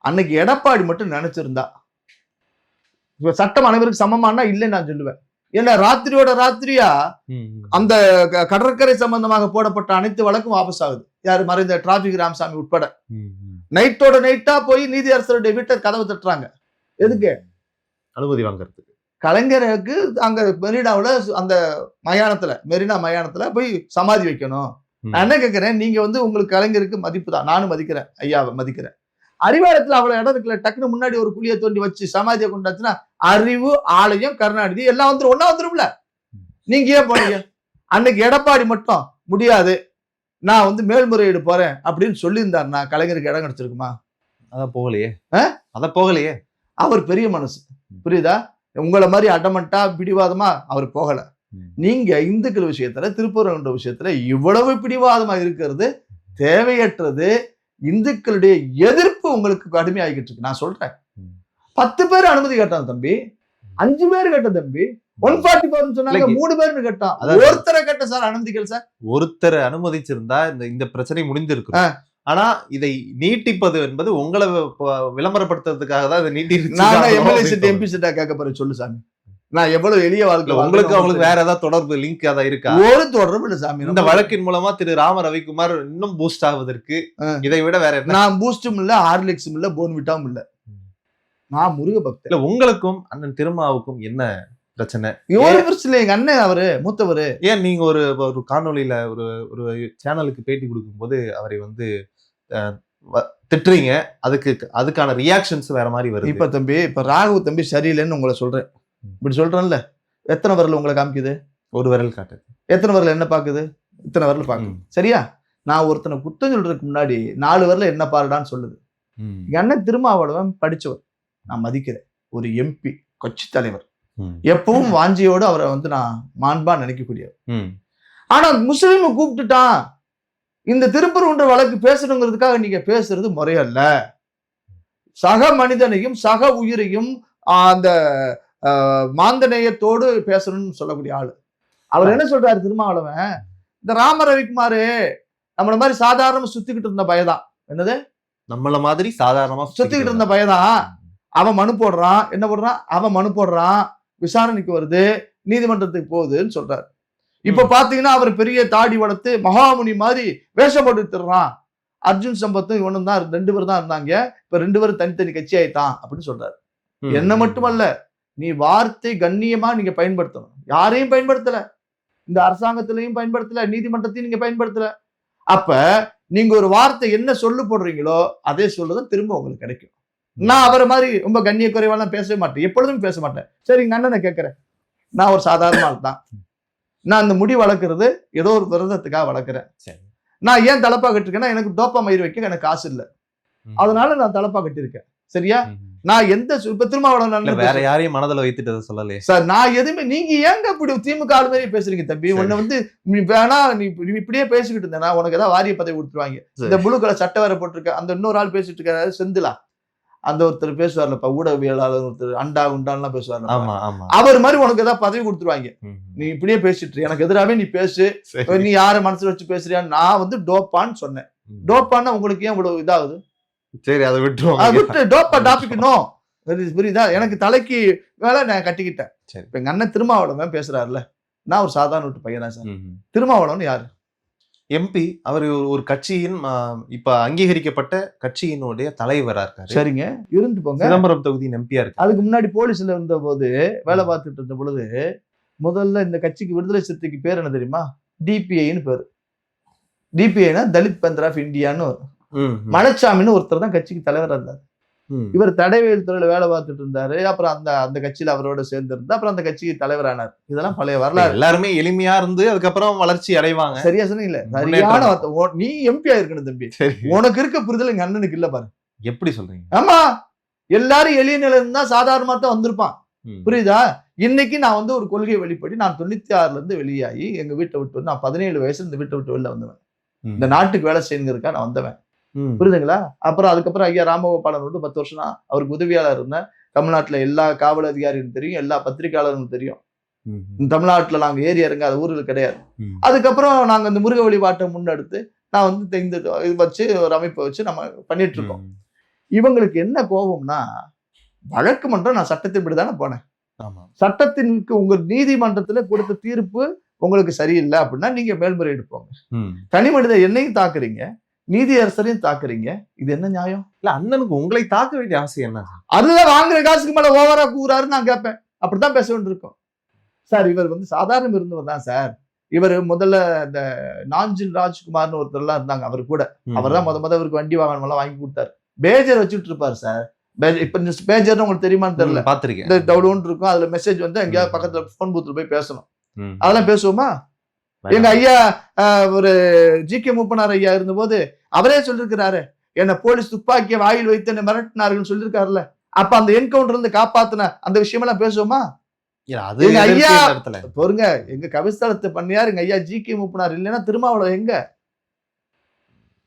அன்னைக்கு எடப்பாடி மட்டும் நினைச்சிருந்தா சட்டம் அனைவருக்கு சமமானா இல்லைன்னு நான் சொல்லுவேன். ஏன்னா ராத்திரியோட ராத்திரியா அந்த கடற்கரை சம்பந்தமாக போடப்பட்ட அனைத்து வழக்கும் வாபஸ் ஆகுது. யாரு? மறைந்த டிராபிக் ராமசாமி உட்பட. நைட்டோட நைட்டா போய் நீதியரசருடைய வீட்டை கதவை தட்டுறாங்க. எதுக்கு? அனுமதி வாங்கறதுக்கு. கலைஞருக்கு அங்க மெரினாவுல அந்த மெரினா மயானத்துல போய் சமாதி வைக்கணும். நான் என்ன கேட்கிறேன், நீங்க வந்து உங்களுக்கு கலைஞருக்கு மதிப்பு தான், நானும் மதிக்கிறேன், ஐயாவை மதிக்கிறேன். அறிவாலயத்துல அவ்வளவு இடம் இருக்குல்ல, டக்குனு முன்னாடி ஒரு குழியை தோண்டி வச்சு சமாதியை கொண்டாச்சுன்னா அறிவு, ஆலயம், கருணாநிதி எல்லாம் வந்துடும், ஒன்னா வந்துடும்ல. நீங்க ஏன் போனீங்க? அன்னைக்கு எடப்பாடி மட்டும் முடியாது, நான் வந்து மேல்முறையீடு போறேன் அப்படின்னு சொல்லியிருந்தாருன்னா கலைஞருக்கு இடம் கிடைச்சிருக்குமா? அதான் போகலையே. அவர் பெரிய மனசு, புரியுதா? உங்களை மாதிரி அடமண்டா பிடிவாதமா அவர் போகல. நீங்க இந்துக்கள் விஷயத்துல, திருப்பூர் விஷயத்துல இவ்வளவு பிடிவாதமா இருக்கிறது தேவையற்றது. இந்துக்களுடைய எதிர்ப்பு உங்களுக்கு கடுமையாகிட்டு இருக்கு. நான் சொல்றேன், 10 பேர் அனுமதி கேட்டான் தம்பி, 5 பேர் கேட்ட தம்பி, 144 சொன்னாங்க, 3 பேர் கேட்டான். ஒருத்தரை கேட்ட சார் அனுமதிகள் சார். ஒருத்தரை அனுமதிச்சிருந்தா இந்த பிரச்சனை முடிந்திருக்கு. ஆனா இதை நீட்டிப்பது என்பது உங்களை விளம்பரப்படுத்துறதுக்காக தான் இதை நீட்டி. நான் எம்எல்ஏ சீட், எம்பி சீட்டா கேட்க போறேன் சொல்லு சாமி. நான் எவ்வளவு எளிய வாழ்க்கை. உங்களுக்கு அவங்களுக்கு வேற ஏதாவது தொடர்பு, லிங்க் ஏதாவது இருக்கா? ஒரு தொடர்பு இல்ல சாமி. இந்த வழக்கின் மூலமா திரு ராம ரவிக்குமார் இன்னும் பூஸ்ட் ஆவதற்கு இதை விட வேற என்ன? நான் பூஸ்டும் இல்ல, ஹார்லிக்ஸும் இல்ல, போன்விட்டாவும் இல்ல. நான் முருக பக்தன். இல்ல, உங்களுக்கும் அண்ணன் திருமாவுக்கும் என்ன பிரச்சனை? ஒரு பிரச்சனை. எங்க அண்ணன் அவரு மூத்தவரு. ஏன் நீங்க ஒரு காணொலியில ஒரு சேனலுக்கு பேட்டி கொடுக்கும் போது அவரை வந்து திட்டுறீங்க, அதுக்கான ரியாக்ஷன்ஸ் வேற மாதிரி வருது. இப்ப தம்பி, இப்ப ராகவ் தம்பி சரியில்லைன்னு உங்களை சொல்றேன், இப்படி சொல்றேன்ல, எத்தனை வரல உங்களை காமிக்குது? ஒரு விரல் காட்டுது. எத்தனை வரல என்ன பாக்குது? இத்தனை வரல பாக்குது. சரியா? நான் ஒருத்தனை குத்தம் சொல்றதுக்கு முன்னாடி 4 வரல என்ன பாருடான்னு சொல்லுது. எங்க அண்ணன் திருமாவளவன் படிச்சவர், நான் மதிக்கிறேன், ஒரு எம்பி, கட்சி தலைவர், எப்பவும் வாஞ்சியோடு அவரை வந்து நான் மாண்பா நினைக்கக்கூடியவர். ஆனா முஸ்லீம் கூப்பிட்டுட்டான், இந்த திருப்பூர் வழக்கு பேசணுங்கிறதுக்காக நீங்க பேசுறது முறையல்ல. சக மனிதனையும் சக உயிரையும் அந்த மாந்தநேயத்தோடு பேசணும்னு சொல்லக்கூடிய ஆளு. அவர் என்ன சொல்றாரு திருமாவளவன், இந்த ராம ரவிக்குமாரு நம்மள மாதிரி சாதாரணமா சுத்திக்கிட்டு இருந்த பயதான். என்னது? நம்மள மாதிரி சாதாரணமா சுத்திக்கிட்டு இருந்த பயதான். அவன் மனு போடுறான். என்ன போடுறான்? அவன் மனு போடுறான், விசாரணைக்கு வருது, நீதிமன்றத்துக்கு போகுதுன்னு சொல்றாரு. இப்ப பாத்தீங்கன்னா அவர் பெரிய தாடி வளர்த்து மகாமுனி மாதிரி வேஷம் போட்டு தர்றான். அர்ஜுன் சம்பத்தும் இவனும் தான் 2 பேர் தான் இருந்தாங்க, இப்ப 2 பேரும் தனித்தனி கட்சி ஆயிட்டான் அப்படின்னு சொல்றாரு. என்ன மட்டுமல்ல, நீ வார்த்தை கண்ணியமா நீங்க பயன்படுத்தணும். யாரையும் பயன்படுத்தல, இந்த அரசாங்கத்திலையும் பயன்படுத்தல, நீதிமன்றத்தையும் நீங்க பயன்படுத்தல. அப்ப நீங்க ஒரு வார்த்தை என்ன சொல்லு போடுறீங்களோ அதே சொல்லுதான் திரும்ப உங்களுக்கு கிடைக்கும். நான் அவரை மாதிரி ரொம்ப கண்ணிய குறைவாலாம் பேசவே மாட்டேன், எப்பொழுதும் பேச மாட்டேன். சரி, எங்க அண்ணனை கேட்கிறேன், நான் ஒரு சாதாரண ஆள் தான். நான் அந்த முடி வளர்க்கறது ஏதோ ஒரு விரதத்துக்காக வளர்க்குறேன். நான் ஏன் தலப்பா கட்டிருக்கேன்னா, எனக்கு டோப்பா மயிர் வைக்க எனக்கு காசு இல்லை, அதனால நான் தலப்பா கட்டிருக்கேன். சரியா? நான் எந்த இப்ப திருமாவளவன் வேற யாரையும் மனதில் வைத்துட்டு சொல்லலையே சார். நான் எதுவுமே, நீங்க ஏங்க இப்படி திமுக ஆளு மாதிரியே பேசுறீங்க தம்பி? உன்னை வந்து நீ வேணா, நீ இப்படியே பேசிக்கிட்டு இருந்தேன்னா உனக்கு ஏதாவது வாரிய பதவி கொடுத்துருவாங்க. இந்த ப்ளூ கலர் சட்டை வேற போட்டிருக்க அந்த இன்னொரு ஆள் பேசிட்டு இருக்காரு, செந்திலா, அந்த ஒருத்தர் பேசுவார்லப்பா, ஊடகவியலாளர் ஒருத்தர், அண்டா உண்டான்லாம் பேசுவார், அவர் மாதிரி உனக்கு ஏதாவது பதவி கொடுத்துருவாங்க. நீ இப்படியே பேசிட்டு எனக்கு எதிராகவே நீ பேசு, நீ யார மனசுல வச்சு பேசுறியான்னு. நான் வந்து டோப்பான்னு சொன்னேன். டோப்பான்னா உங்களுக்கு ஏன் இவ்வளவு இதாகுது? சரி, அதை விட்டு டோப்பா டாபிக் நோ, புரியுதா? எனக்கு தலைக்கு வேலை நான் கட்டிக்கிட்டேன். இப்ப எங்க அண்ணன் திருமாவளவன் பேசுறாருல, நான் ஒரு சாதாரண வீட்டு பையனா சார். திருமாவளவன் யாரு? எம்பி. அவர் ஒரு கட்சியின் இப்ப அங்கீகரிக்கப்பட்ட கட்சியினுடைய தலைவரா இருக்காரு. சரிங்க, இருந்து போங்க. சிதம்பரம் தொகுதியின் எம்பியா இருக்கு. அதுக்கு முன்னாடி போலீஸ்ல இருந்த போது வேலை பார்த்துட்டு இருந்த பொழுது முதல்ல இந்த கட்சிக்கு விடுதலை சிறுத்தைக்கு பேர் என்ன தெரியுமா? டிபிஐன்னு பேரு. டிபிஐனா தலித் பந்தர் ஆஃப் இந்தியான்னு. மலைச்சாமின்னு ஒருத்தர் தான் கட்சிக்கு தலைவராக இருந்தார். இவர் தடைவியல் துறையில வேலை பார்த்துட்டு இருந்தாரு. அப்புறம் அந்த கட்சியில அவரோட சேர்ந்து இருந்தா அப்புறம் அந்த கட்சிக்கு தலைவரானார். இதெல்லாம் பழைய வரலாறு. எல்லாருமே எளிமையா இருந்து அதுக்கப்புறம் வளர்ச்சி அடைவாங்க. சரியா சொன்னீங்கல்ல, சரியான வார்த்தை. நீ எம்பி ஆயிருக்கணும் தம்பி. உனக்கு இருக்க புரிதல் எங்க அண்ணனுக்கு இல்ல பாரு. எப்படி சொல்றீங்க? ஆமா, எல்லாரும் எளிய நிலை இருந்தா சாதாரணமா தான் வந்திருப்பான். புரியுதா? இன்னைக்கு நான் வந்து ஒரு கொள்கை வெளிப்படி நான் 96ல இருந்து வெளியாகி எங்க வீட்டை விட்டு வந்து நான் 17 வயசுல இந்த வீட்டை விட்டு வெளில வந்தவன். இந்த நாட்டுக்கு வேலை செய்யுங்கிறதுக்கா நான் வந்தவன். புரியுதுங்களா? அப்புறம் அதுக்கப்புறம் ஐயா ராமகோபாலன் வந்து 10 வருஷம் தான் அவருக்கு உதவியாளர் இருந்தேன். தமிழ்நாட்டுல எல்லா காவல் அதிகாரிகளும் தெரியும், எல்லா பத்திரிகையாளர்களும் தெரியும். தமிழ்நாட்டுல நாங்க ஏறி இறங்காத ஊர்கள் கிடையாது. அதுக்கப்புறம் நாங்க இந்த முருக வழிபாட்டை முன்னெடுத்து நான் வந்து இந்த இது வச்சு ஒரு அமைப்பை வச்சு நம்ம பண்ணிட்டு இருக்கோம். இவங்களுக்கு என்ன கோபம்னா, வழக்கு மன்றம் நான் சட்டத்தின்படி தானே போனேன். சட்டத்திற்கு உங்க நீதிமன்றத்துல கொடுத்த தீர்ப்பு உங்களுக்கு சரியில்லை அப்படின்னா நீங்க மேல்முறையீடு போங்க. தனி மனித என்னையும் தாக்குறீங்க, நீதியரசரையும் தாக்குறீங்க. இது என்ன நியாயம்? இல்ல, அண்ணனுக்கு உங்களை தாக்க வேண்டிய ஆசை என்ன? அதுதான் வாங்குற காசுக்கு மேல ஓவரா கூறாருன்னு நான் கேட்பேன். அப்படித்தான் பேச வேண்டியிருக்கும். சார் இவர் வந்து சாதாரண இருந்தவர் தான் சார். இவர் முதல்ல இந்த நாஞ்சில் ராஜ்குமார்னு ஒருத்தர் எல்லாம் இருந்தாங்க அவர் கூட. அவர் தான் முத அவருக்கு வண்டி வாகனம் எல்லாம் வாங்கி கொடுத்தாரு. பேஜர் வச்சுட்டு இருப்பாரு சார். இப்ப இந்த பேஜர் உங்களுக்கு தெரியுமான்னு தெரியல. பாத்திருக்கேன். இந்த டவுன் இருக்கும், அதுல மெசேஜ் வந்து எங்கேயாவது பக்கத்துல போன் பூத்துல போய் பேசணும். அதெல்லாம் பேசுவோமா? எங்க ஐயா ஒரு ஜி.கே. மூப்பனார் ஐயா இருந்தபோது அவரே சொல்லிருக்கிறாரு, என்ன போலீஸ் துப்பாக்கிய வாயில் வைத்து என்ன மிரட்டினார்கள் சொல்லிருக்காருல்ல. அப்ப அந்த என்கவுண்டர் இருந்து காப்பாத்தின அந்த விஷயம் எல்லாம் பேசுவோமா? எங்க ஐயா பொறுங்க, எங்க கவிஸ்தலத்தை பண்ணியார் எங்க ஐயா ஜி.கே. மூப்பனார் இல்லைன்னா திருமாவளவன் எங்க?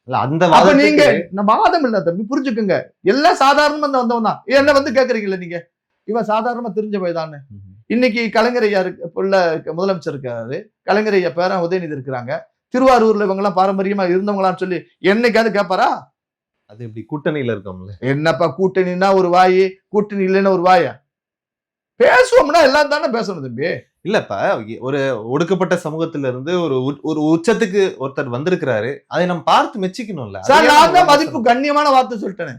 அந்த நீங்க வாதம் இல்ல தம்பி, புரிஞ்சுக்குங்க. எல்லாம் சாதாரணமா வந்தவன் தான். என்ன வந்து கேக்குறீங்கல்ல நீங்க, இவன் சாதாரணமா தெரிஞ்ச போய்தானே. இன்னைக்கு கலைஞர் ஐயா முதலமைச்சர் இருக்காரு, கலைஞர் ஐயா பேரன் உதயநிதி இருக்கிறாங்க. திருவாரூர்ல இவங்க எல்லாம் பாரம்பரியமா இருந்தவங்களான்னு சொல்லி என்னைக்காவது கேட்பாரா? அது எப்படி கூட்டணியில இருக்கோம்ல. என்னப்பா கூட்டணின்னா ஒரு வாய், கூட்டணி இல்லைன்னா ஒரு வாயா? பேசுவோம்னா எல்லாம் தானே பேசணும் தம்பி. இல்லப்ப ஒரு ஒடுக்கப்பட்ட சமூகத்தில இருந்து ஒரு உச்சத்துக்கு ஒருத்தர் வந்திருக்கிறாரு, அதை நம்ம பார்த்து மெச்சிக்கணும்ல. நான் தான் மதிப்பு கண்ணியமான வார்த்தை சொல்லிட்டேனே.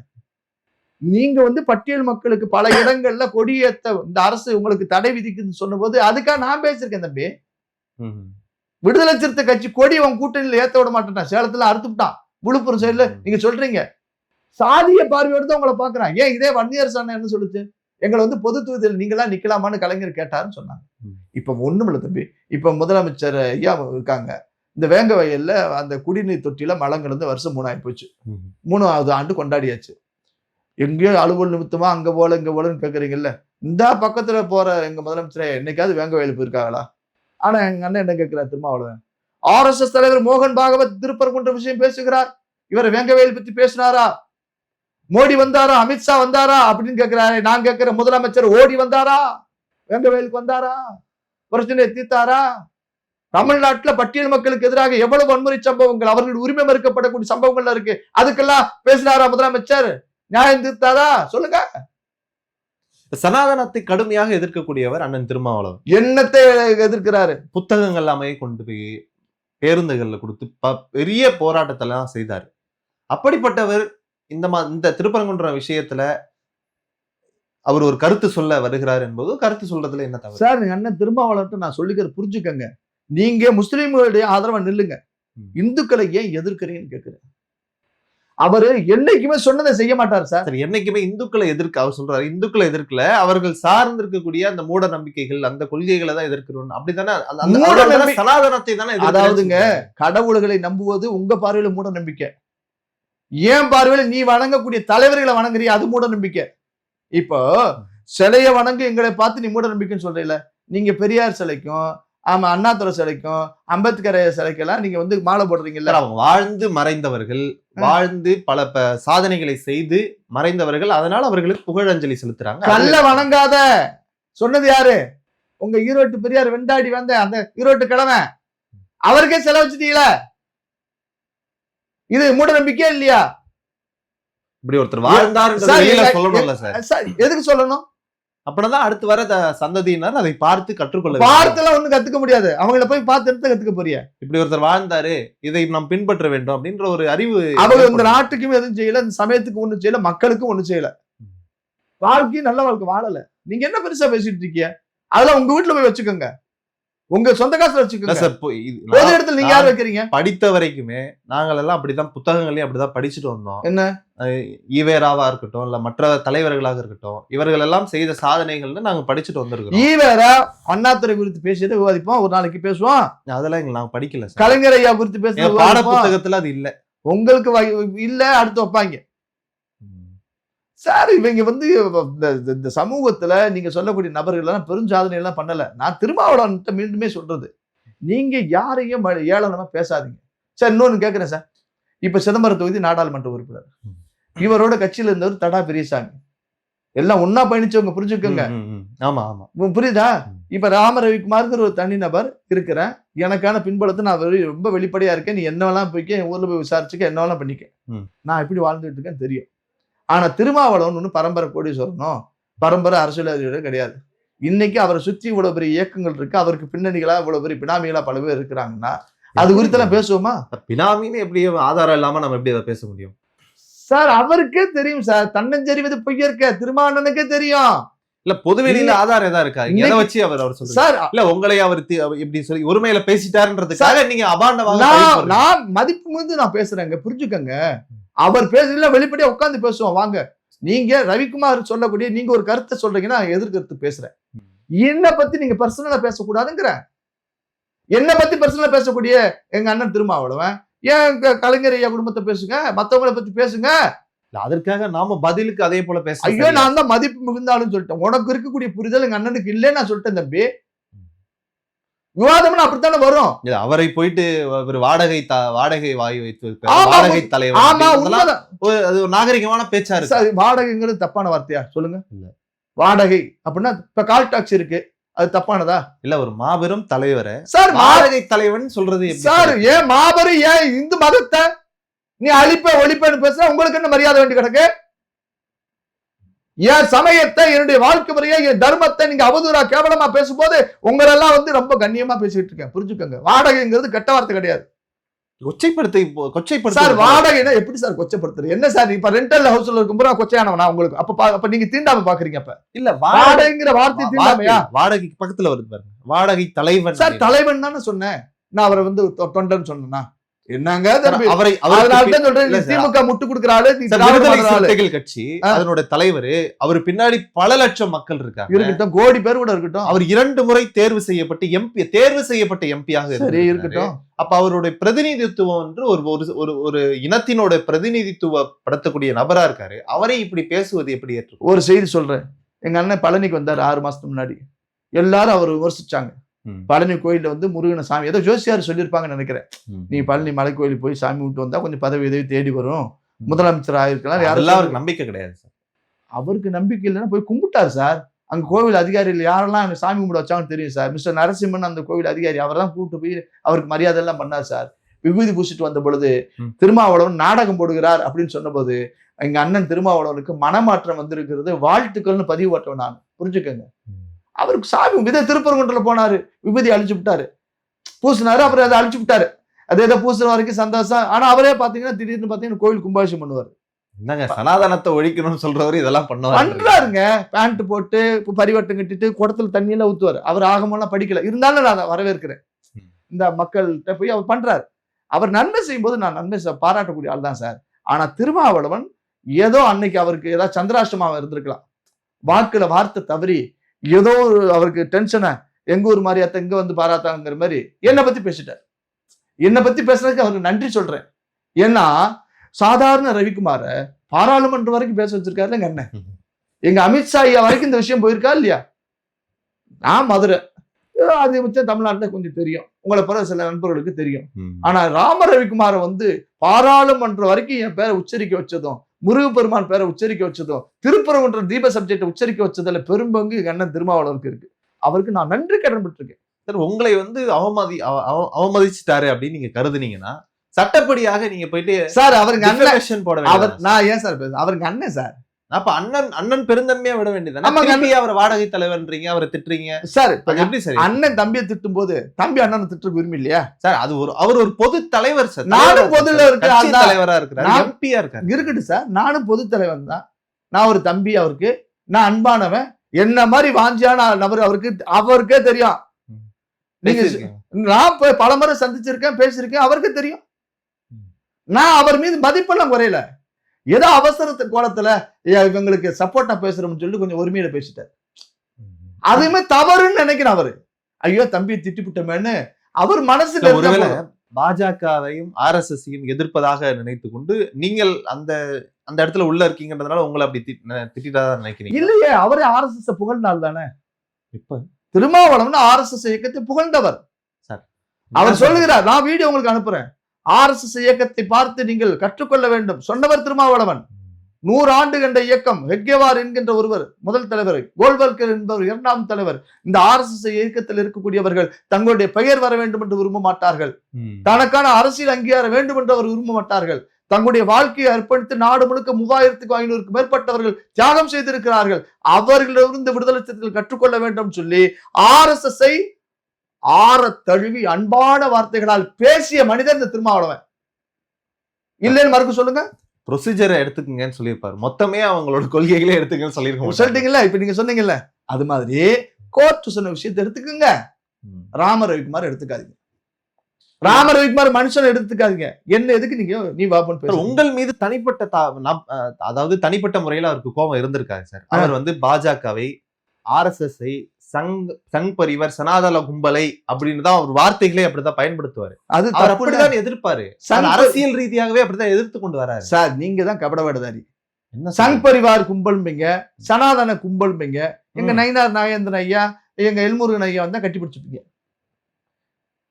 நீங்க வந்து பட்டியல் மக்களுக்கு பல இடங்கள்ல கொடியேத்த இந்த அரசு உங்களுக்கு தடை விதிக்குதுன்னு சொன்ன போது அதுக்காக நான் பேசிருக்கேன் தம்பி. விடுதலை சிறுத்தை கட்சி கொடி உங்க கூட்டணியில ஏத்த விட மாட்டேன், சேலத்துல அறுத்துட்டான். விழுப்புரம் சைடுல நீங்க சொல்றீங்க சாதிய பார்வையோடு தான் உங்களை பாக்குறான். ஏன் இதே வன்னியர் சாணம் என்ன சொல்லுச்சு? எங்களை வந்து பொது தொகுதியில் நீங்களா நிக்கலாமான்னு கலைஞர் கேட்டாருன்னு சொன்னாங்க. இப்ப ஒண்ணும் இல்ல தம்பி. இப்ப முதலமைச்சர் ஐயா இருக்காங்க. இந்த வேங்க வயல்ல அந்த குடிநீர் தொட்டியில மலம் கலந்து வருஷம் 3 ஆகி போச்சு. 3வது ஆண்டு கொண்டாடியாச்சு. எங்கேயோ அலுவல் நிமித்தமா அங்க போல இங்க போலன்னு கேக்குறீங்கல்ல. இந்த பக்கத்துல போற எங்க முதலமைச்சரை என்னைக்காவது வேங்க வயல் போயிருக்காங்களா? ஆனா எங்க அண்ணன் என்ன கேட்கிறார் திருமாவளவன், RSS தலைவர் மோகன் பாகவத் திருப்பரங்குன்ற விஷயம் பேசுகிறார், இவர் வேங்க வயல் பத்தி பேசினாரா? மோடி வந்தாரா, அமித்ஷா வந்தாரா அப்படின்னு கேட்கிறாரு. நான் கேட்கிற முதலமைச்சர் ஓடி வந்தாரா, வேங்க வயலுக்கு வந்தாரா, பிரச்சனையை தீர்த்தாரா? தமிழ்நாட்டுல பட்டியல் மக்களுக்கு எதிராக எவ்வளவு வன்முறை சம்பவங்கள், அவர்கள் உரிமை மறுக்கப்படக்கூடிய சம்பவங்கள்ல இருக்கு, அதுக்கெல்லாம் பேசினாரா முதலமைச்சர்? நியாயம் தீர்த்தாரா? சொல்லுங்க. சனாதனத்தை கடுமையாக எதிர்க்கக்கூடியவர் அண்ணன் திருமாவளவன். என்னத்தை எதிர்க்கிறாரு? புத்தகங்கள் எல்லாமே கொண்டு போய் பேருந்துகள்ல கொடுத்து பெரிய போராட்டத்தெல்லாம் செய்தார். அப்படிப்பட்டவர் இந்த திருப்பரங்குன்ற விஷயத்துல அவர் ஒரு கருத்து சொல்ல வருகிறார் என்பது கருத்து சொல்றதுல என்ன தவறு? சார் அண்ணன் திருமாவளவன் நான் சொல்லிக்கிற புரிஞ்சுக்கங்க. நீங்க முஸ்லிம்களுடைய ஆதரவா நில்லுங்க, இந்துக்களை ஏன் எதிர்க்கிறீங்கன்னு கேட்கிறேன். அவரு என்னைக்குமே சொன்னதை செய்ய மாட்டார் சார். என்னைக்குமே இந்துக்களை எதிர்க்க அவர் சொல்றாரு. இந்துக்களை எதிர்க்கல, அவர்கள் சார்ந்து இருக்கக்கூடிய அந்த மூட நம்பிக்கைகள், அந்த கொள்கைகளை தான் எதிர்க்கிறோம். அப்படித்தானே சனாதனத்தை தானே. அதாவதுங்க, கடவுள்களை நம்புவது உங்க பார்வையில மூட நம்பிக்கை. ஏன் பார்வையில நீ வணங்கக்கூடிய தலைவர்களை வணங்குறிய அது மூட நம்பிக்கை. இப்போ சிலைய வணங்கு எங்களை பார்த்து நீ மூட நம்பிக்கைன்னு சொல்றீல. நீங்க பெரியார் சிலைக்கும் அண்ணாதுரை சிலைக்கும் அம்பேத்கர் சிலைக்கெல்லாம் நீங்க வந்து மாலை போடுறீங்கல்ல. வாழ்ந்து மறைந்தவர்கள், வாழ்ந்து பல சாதனைகளை செய்து மறைந்தவர்கள், அதனால அவர்களுக்கு புகழஞ்சலி செலுத்துறாங்க. கல்ல வணங்காத சொன்னது யாரு? உங்க ஈரோட்டு பெரியார் வெண்டாடி வந்த அந்த ஈரோட்டு கிழமை, அவருக்கே செலவு வச்சுட்டீங்களா? இது மூட நம்பிக்கையா இல்லையா? இப்படி ஒருத்தர் வாழ்ந்தார் சொல்லணும்ல சார். எதுக்கு சொல்லணும்? அப்படிதான் அடுத்து வர சந்ததியினர் அதை பார்த்து கற்றுக்கொள்ள வேண்டும். பார்த்தெல்லாம் ஒண்ணும் கத்துக்க முடியாது. அவங்கள போய் பார்த்து எடுத்து கத்துக்க போறியா? இப்படி ஒருத்தர் வாழ்ந்தாரு, இதை நாம் பின்பற்ற வேண்டும் அப்படின்ற ஒரு அறிவு அவங்க இந்த நாட்டுக்கும் எதுவும் செய்யல, இந்த சமயத்துக்கு ஒண்ணும் செய்யல, மக்களுக்கும் ஒண்ணும் செய்யல. வாழ்க்கையும் நல்ல வாழ்க்கை வாழல. நீங்க என்ன பெருசா பேசிட்டு இருக்கீங்க? அதெல்லாம் உங்க வீட்டுல போய் வச்சுக்கோங்க, உங்க சொந்த காசுல வச்சுக்கோங்க. பொது இடத்துல நீங்க யார் வைக்கிறீங்க? படித்த வரைக்குமே நாங்கள் எல்லாம் அப்படிதான், புத்தகங்களையும் அப்படிதான் படிச்சுட்டு வந்தோம். என்ன ஈவேராவா இருக்கட்டும், இல்ல மற்ற தலைவர்களாக இருக்கட்டும், இவர்கள் எல்லாம் செய்த சாதனைகள்னு நாங்க படிச்சுட்டு வந்திருக்கோம். ஈவேரா அண்ணாதுரை குறித்து பேசியதை விவாதிப்போம், ஒரு நாளைக்கு பேசுவோம். அதெல்லாம் நாங்க படிக்கல. கலைஞர் ஐயா குறித்து பேசுற பாட புத்தகத்துல அது இல்ல. உங்களுக்கு இல்ல, அடுத்து வைப்பாங்க சார். இவங்க வந்து இந்த சமூகத்துல நீங்க சொல்லக்கூடிய நபர்கள் எல்லாம் பெருஞ்சாதனை எல்லாம் பண்ணல. நான் திருமாவளவன் மீண்டுமே சொல்றது, நீங்க யாரையும் ஏளனமா பேசாதீங்க சார். இன்னொன்னு கேட்கிறேன் சார், இப்ப சிதம்பரம் தொகுதி நாடாளுமன்ற உறுப்பினர், இவரோட கட்சியில இருந்தவர் தடா பெரியசாமி, எல்லாம் ஒன்னா பயணிச்சவங்க, புரிஞ்சுக்கோங்க. ஆமா ஆமா, புரியுதா? இப்ப ராம ரவிக்குமார்ங்கிற ஒரு தனி நபர் இருக்கிறேன், எனக்கான பின்பலத்தை நான் ரொம்ப வெளிப்படையா இருக்கேன், நீ என்னவெல்லாம் போய்க்க, என் ஊர்ல போய் விசாரிச்சுக்க, என்னவெல்லாம் பண்ணிக்க, நான் எப்படி வாழ்ந்துட்டு இருக்கேன்னு தெரியும். ஆனா திருமாவளவன் ஒண்ணு பரம்பரை கோடீஸ்வரனும் பரம்பரை அரசியல்வாதிகளும் கிடையாது. இன்னைக்கு அவரை சுற்றி இவ்வளவு பெரிய இயக்கங்கள் இருக்கு, அவருக்கு பின்னணிகளா இவ்வளவு பெரிய பினாமிகளா பல பேர் இருக்கிறாங்கன்னா அது குறித்தெல்லாம் பேசுவோமா? பினாமின்னு எப்படி ஆதாரம் இல்லாம நம்ம எப்படி அதை பேச முடியும் சார்? அவருக்கே தெரியும் சார், தன்னஞ்செறிவது பொய்யற்க திருமாவளவனுக்கே தெரியும். இல்ல பொதுவெளியில ஆதாரம் எதா இருக்கா? எதை வச்சு அவர் சொல்றாரு சார்? இல்ல உங்களை அவர் இப்படி சொல்லி ஒருமையில பேசிட்டாருன்றதுக்காக நீங்க அபாண்டமாக நான் மதிப்பு மீது நான் பேசுறேங்க, புரிஞ்சுக்கங்க. அவர் பேசல, வெளிப்படையா உட்கார்ந்து பேசுவோம் வாங்க. நீங்க ரவிக்குமார் சொல்லக்கூடிய நீங்க ஒரு கருத்தை சொல்றீங்கன்னா எதிர்கருத்து பேசுறேன். என்ன பத்தி நீங்க பர்சனலா பேசக்கூடாதுங்கிற, என்ன பத்தி பர்சனலா பேசக்கூடிய எங்க அண்ணன் திருமாவளவன், ஏன் கலைஞர் ஐயா குடும்பத்தை பேசுங்க, மத்தவங்களை பத்தி பேசுங்க. அதற்காக நாம பதிலுக்கு அதே போல பேச. ஐயோ, நான் தான் மதிப்பு மிகுந்தாலும் சொல்லிட்டேன். உனக்கு இருக்கக்கூடிய புரிதல் எங்க அண்ணனுக்கு இல்லைன்னு நான் சொல்லிட்டேன் தம்பி. விவாதம்னா அப்படித்தானே வரும். அவரை போயிட்டு ஒரு வாடகை வாய் வைத்து வாடகை தலைவர், அது ஒரு நாகரிகமான பேச்சா இருக்கு. வாடகைங்கிறது தப்பான வார்த்தையா சொல்லுங்க? வாடகை அப்படின்னா இப்ப கால் டாக்ஸ் இருக்கு, அது தப்பானதா? இல்ல, ஒரு மாபெரும் தலைவரை சார் வாடகை தலைவன் சொல்றது சார். ஏன் மாபெரும், ஏன் இந்து மதத்தை நீ அழிப்ப ஒழிப்பன்னு பேசுற, உங்களுக்கு என்ன மரியாதை வேண்டி கிடக்கு? என் சமயத்தை, என்னுடைய வாழ்க்கை முறையை, என் தர்மத்தை நீங்க அவதூறா கேவலமா பேசும்போது உங்களெல்லாம் வந்து ரொம்ப கண்ணியமா பேசிட்டு இருக்கேன், புரிஞ்சுக்கோங்க. வாடகைங்கிறது கெட்ட வார்த்தை கிடையாது. கொச்சைப்படுத்த சார். வாடகைனா எப்படி சார் கொச்சைப்படுத்துறது? என்ன சார், இப்ப ரெண்டல் ஹவுஸ்ல இருக்கும்போது கொச்சையானவனா உங்களுக்கு? அப்ப நீங்க தீண்டாம பாக்குறீங்க. அப்ப இல்ல, வாடகைங்கிற வார்த்தை தீண்டாமையா? வாடகைக்கு பக்கத்துல வருது பாருங்க, வாடகை தலைவன். சார் தலைவன் தானே சொன்னேன் நான், அவரை வந்து தொண்டன் சொன்னா என்னங்க? திமுக முட்டு கொடுக்கிறாரு கட்சி, அதனோட தலைவர், அவர் பின்னாடி பல லட்சம் மக்கள் இருக்காங்க, இருக்கட்டும், கோடி பேர் கூட இருக்கட்டும். அவர் 2 முறை தேர்வு செய்யப்பட்ட எம்பியாக இருக்கட்டும். அப்ப அவருடைய பிரதிநிதித்துவம் என்று ஒரு இனத்தினோட பிரதிநிதித்துவப்படுத்தக்கூடிய நபரா இருக்காரு. அவரை இப்படி பேசுவது எப்படி ஏற்று? ஒரு செய்தி சொல்றேன். எங்க அண்ணன் பழனிக்கு வந்தாரு 6 மாசத்துக்கு முன்னாடி, எல்லாரும் அவர் விமர்சிச்சாங்க. பழனி கோயில்ல வந்து முருகன சாமி ஏதோ ஜோசியார் சொல்லியிருப்பாங்கன்னு நினைக்கிறேன், நீ பழனி மலை கோயில் போய் சாமி விட்டு வந்தா கொஞ்சம் பதவி உதவி தேடி வரும், முதலமைச்சர் ஆயிருக்கலாம். யாரெல்லாம் நம்பிக்கை கிடையாது சார். அவருக்கு நம்பிக்கை இல்லைன்னா போய் கும்பிட்டாரு சார். அங்க கோவில் அதிகாரிகள் யாரெல்லாம் சாமி கும்பிட வச்சாங்கன்னு தெரியும் சார். மிஸ்டர் நரசிம்மன் அந்த கோவில் அதிகாரி, அவர் தான் கூப்பிட்டு போய் அவருக்கு மரியாதை எல்லாம் பண்ணார் சார். விபூதி பூசிட்டு வந்த பொழுது திருமாவளவன் நாடகம் போடுகிறார் அப்படின்னு சொன்ன போது எங்க அண்ணன் திருமாவளவனுக்கு மனமாற்றம் வந்திருக்கிறது, வாழ்த்துக்கள்னு பதிவு போட்டவன் நான், புரிஞ்சுக்கங்க. அவருக்கு சாமி விதை திருப்பரங்குன்றல போனாரு, விபூதி அழிச்சு விட்டாரு, பூசினாரு, அப்புறம் அதை அழிச்சு விட்டாரு. அதே இதை பூசுற வரைக்கும் சந்தோஷம். ஆனா அவரே பாத்தீங்கன்னா திடீர்னு பாத்தீங்கன்னா கோவில் கும்பாபிஷேகம் பண்ணுவாரு. என்னங்க சனாதனத்தை ஒழிக்கணும்னு சொல்றவரு இதெல்லாம் பண்றாருங்க. பேண்ட் போட்டு பரிவட்டம் கட்டிட்டு குடத்துல தண்ணி எல்லாம் ஊத்துவாரு. அவர் ஆகமெல்லாம் படிக்கல, இருந்தாலும் நான் அதை வரவேற்கிறேன். இந்த மக்கள்கிட்ட போய் அவர் பண்றாரு. அவர் நன்மை செய்யும் போது நான் நன்மை பாராட்டக்கூடிய ஆள் தான் சார். ஆனா திருமாவளவன் ஏதோ அன்னைக்கு அவருக்கு ஏதாவது சந்திராஷ்டமாவை இருந்திருக்கலாம், வாக்குல வார்த்தை தவறி ஏதோ அவருக்கு டென்ஷனை, எங்க ஊர் மாதிரியாத்த இங்க வந்து பாராட்டாங்கிற மாதிரி என்னை பத்தி பேசிட்டார். என்னை பத்தி பேசுறதுக்கு அவருக்கு நன்றி சொல்றேன். ஏன்னா சாதாரண ரவிக்குமார பாராளுமன்றம் வரைக்கும் பேச வச்சிருக்காரு எங்க அண்ணன். எங்க அமித்ஷா ஐயா வரைக்கும் இந்த விஷயம் போயிருக்கா இல்லையா? நான் மதுரை, அது மிச்சம் தமிழ்நாட்டுல கொஞ்சம் தெரியும், உங்களை பிற சில நண்பர்களுக்கு தெரியும். ஆனா ராம ரவிக்குமார வந்து பாராளுமன்றம் வரைக்கும் என் பேரை உச்சரிக்க வச்சதும், முருகப்பெருமான் பேரை உச்சரிக்க வச்சதும், திருப்பரங்குன்ற தீப சப்ஜெக்டை உச்சரிக்க வச்சதுல பெரும்பங்கு எங்க அண்ணன் திருமாவளவருக்கு இருக்கு. அவருக்கு நான் நன்றி கடன் பட்டிருக்கேன். சார், உங்களை வந்து அவமதிச்சுட்டாரு அப்படின்னு நீங்க கருதுனீங்கன்னா சட்டப்படியாக நீங்க போயிட்டு சார் அவருக்கு அண்ணன் போட, அவர் நான் ஏன் சார் பேசுறேன், அவருக்கு அண்ணன் சார். அப்ப அண்ணன் பெருந்தன்மையா விட வேண்டியது. ஆமாங்க. திருப்பி அவரை வாடகை தலைவர்ன்றீங்க, அவரை திட்டுறீங்க. சார் அது எப்படி சரி? அண்ணன் தம்பியை திட்டும் போது தம்பி அண்ணனை திட்டுறதுக்கு உரிமை இல்லையா சார் அது அவர் ஒரு பொது தலைவர் சார். நானும் பொதுல இருக்க கட்சி ஆள் தான். தலைவரா இருக்கிறாரு, நான் எம்பியா இருக்காரு. இருக்கட்டும் சார், நானும் பொது தலைவன் தான். நான் ஒரு தம்பி அவருக்கு, நான் அன்பானவன், என்ன மாதிரி வாஞ்சியான நபர் அவருக்கே தெரியும். நீங்க பேசியிருக்கீங்க. நான் பல முறை சந்திச்சிருக்கேன், பேசியிருக்கேன், அவருக்கு தெரியும். நான் அவர் மீது மதிப்பெல்லாம் குறையல. ஏதோ அவசரத்து கோலத்துல இவங்களுக்கு சப்போர்ட்டா பேசுறோம்னு சொல்லி கொஞ்சம் உரிமையில பேசிட்டார். அதுவுமே தவறுன்னு நினைக்கிறேன் அவரு. ஐயோ தம்பியை திட்டிவிட்டமேன்னு அவர் மனசுல ஒருவேளை பாஜகவையும் ஆர்எஸ்எஸ்ஸையும் எதிர்ப்பதாக நினைத்து கொண்டு நீங்கள் அந்த அந்த இடத்துல உள்ள இருக்கீங்கன்றதுனால உங்களை அப்படி திட்டிட்டாதான் நினைக்கிறீங்க. இல்லையே, அவரே ஆர்எஸ்எஸ் புகழ்ந்தாள் தானே. இப்ப திருமாவளவன் ஆர்எஸ்எஸ் இயக்கத்தை புகழ்ந்தவர். சார் அவர் சொல்லுகிறார், நான் வீடியோ உங்களுக்கு அனுப்புறேன். ஆர்எஸ்எஸ் இயக்கத்தை பார்த்து நீங்கள் கற்றுக்கொள்ள வேண்டும் சொன்னவர் திருமாவளவன். 100 ஆண்டு கண்ட இயக்கம். ஹெட்கேவார் என்கின்ற ஒருவர் முதல் தலைவர், கோல்வல்கர் என்பவர் 2ஆம் தலைவர். இந்த ஆர்எஸ்எஸ் இயக்கத்தில் இருக்கக்கூடியவர்கள் தங்களுடைய பெயர் வர வேண்டும் என்று விரும்ப மாட்டார்கள். தனக்கான அரசியல் அங்கீகாரம் வேண்டும் என்று அவர் விரும்ப மாட்டார்கள். தங்களுடைய வாழ்க்கையை அர்ப்பணித்து நாடு முழுக்க 3500க்கும் மேற்பட்டவர்கள் தியாகம் செய்திருக்கிறார்கள். அவர்களிடமிருந்து விடுதலை சிறுத்தைகள் கற்றுக்கொள்ள வேண்டும் சொல்லி ஆர்எஸ்எஸ் ஆற தழுவி அன்பான வார்த்தைகளால் பேசிய மனிதர் இந்த திருமாவளவன். இல்லைன்னு மறுக்க சொல்லுங்க. ப்ரொசீஜரை எடுத்துக்கங்கன்னு சொல்லியிருப்பாரு. மொத்தமே அவங்களோட கொள்கைகளே எடுத்துக்கன்னு சொல்லியிருக்கோம். சொல்லிட்டீங்கல்ல, இப்ப நீங்க சொன்னீங்கல்ல, அது மாதிரி கோர்ட் சொன்ன விஷயத்தை எடுத்துக்கங்க. ராம ரவிக்குமார் எடுத்துக்காதீங்க. ராம ரவிக்குமார் மனுஷன் எடுத்துக்காதீங்க. என்ன எதுக்கு நீ வாபன் பேச? உங்கள் மீது தனிப்பட்ட அதாவது தனிப்பட்ட முறையில அவருக்கு கோபம் இருந்திருக்காரு சார். அவர் வந்து பாஜகவை, ஆர்எஸ்எஸ் சங் பரிவார், சனாதன கும்பலை அப்படின்னு தான் அவர் வார்த்தைகளே அப்படிதான் பயன்படுத்துவாரு. அது அவர் அப்படிதான் எதிர்ப்பாரு. அரசியல் ரீதியாகவே அப்படிதான் எதிர்த்து கொண்டு வராரு. சார் நீங்க தான் கபடவாடதாரி. சங் பரிவார் கும்பல்பீங்க, சனாதன கும்பல்பீங்க. எங்க நயினார் நாகேந்திரன் ஐயா, எங்க எல்முருகன் ஐயா வந்தா கட்டி பிடிச்சிப்பீங்க.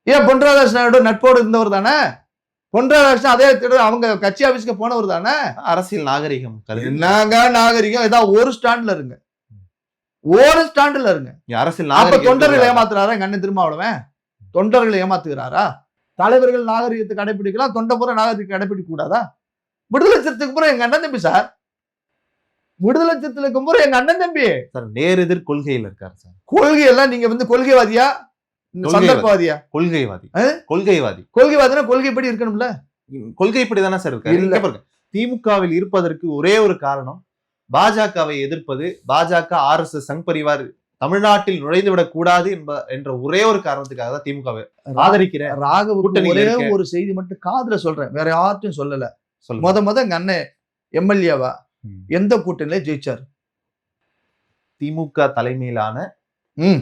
ஏன் பொன்ராதாகிருஷ்ணனோட நட்போடு இருந்தவர் தானே. பொன்ராதாகிருஷ்ணன் அதே அவங்க கட்சி ஆபீஸ்க்கு போனவர் தானே. அரசியல் நாகரிகம் நாகரிகம் ஏதாவது ஒரு ஸ்டாண்ட்ல இருங்க, ஒரு ஸ்டாண்ட்ல இருங்க. அரசியல் அப்ப தொண்டர்கள் ஏமாத்துறாரா எங்க அண்ணன் திருமாவளவன்? தொண்டர்களை ஏமாத்துகிறாரா? தலைவர்கள் நாகரிகத்தை கடைபிடிக்கலாம், தொண்டபுற நாகரிகத்தை கடைபிடிக்க கூடாதா? விடுதலை சிறுத்தைக்கு பூரா எங்க அண்ணன் தம்பி சார். விடுதலை சிறுத்தைக்கு பூரா எங்க அண்ணன் தம்பி சார். நேர் எதிர் கொள்கையில் இருக்காரு சார். கொள்கை எல்லாம் நீங்க வந்து கொள்கைவாதியா சந்தர்ப்பவாதியா? கொள்கைவாதி. கொள்கைவாதி. கொள்கைவாதினா கொள்கைப்படி இருக்கணும்ல. கொள்கைப்படி தானே சார் இருக்காரு. திமுகவில் இருப்பதற்கு ஒரே ஒரு காரணம் பாஜகவை எதிர்ப்பது. பாஜக, ஆர்எஸ்எஸ், சங் பரிவார் தமிழ்நாட்டில் நுழைந்து விடக் கூடாது என்ற ஒரே ஒரு காரணத்துக்காக தான் திமுகவை ஆதரிக்கிறேன். ராகவுக்கு ஒரே ஒரு செய்தி மட்டும் காதுல சொல்றேன், வேற யார்ட்டும் சொல்லல. முத எங்க அண்ணன் எம்எல்ஏவா எந்த கூட்டணியில ஜெயிச்சாரு? திமுக தலைமையிலான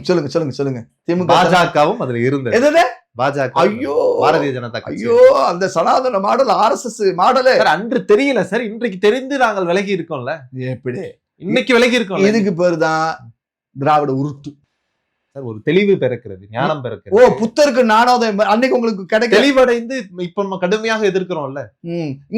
சொல்லுங்க. திமுக பாஜகவும் அதுல இருந்தது. பாஜக, ஐயோ பாரதிய ஜனதா கட்சி. ஐயோ அந்த சனாதன மாடல், ஆர்எஸ்எஸ் மாடல் அன்று தெரியல சார். இன்றைக்கு தெரிந்து நாங்கள் விலகி இருக்கோம்ல. எப்படி இன்னைக்கு விலகி இருக்கோம். இதுக்கு பேரு தான் திராவிட உருட்டு. ஒரு தெளிவு பிறக்கிறது, ஞானம் பிறக்கிறது. புத்தருக்கு நானோதயம் அன்னைக்கு உங்களுக்கு கிடைக்க தெளிவடைந்து இப்ப நம்ம கடுமையாக எதிர்க்கிறோம்ல.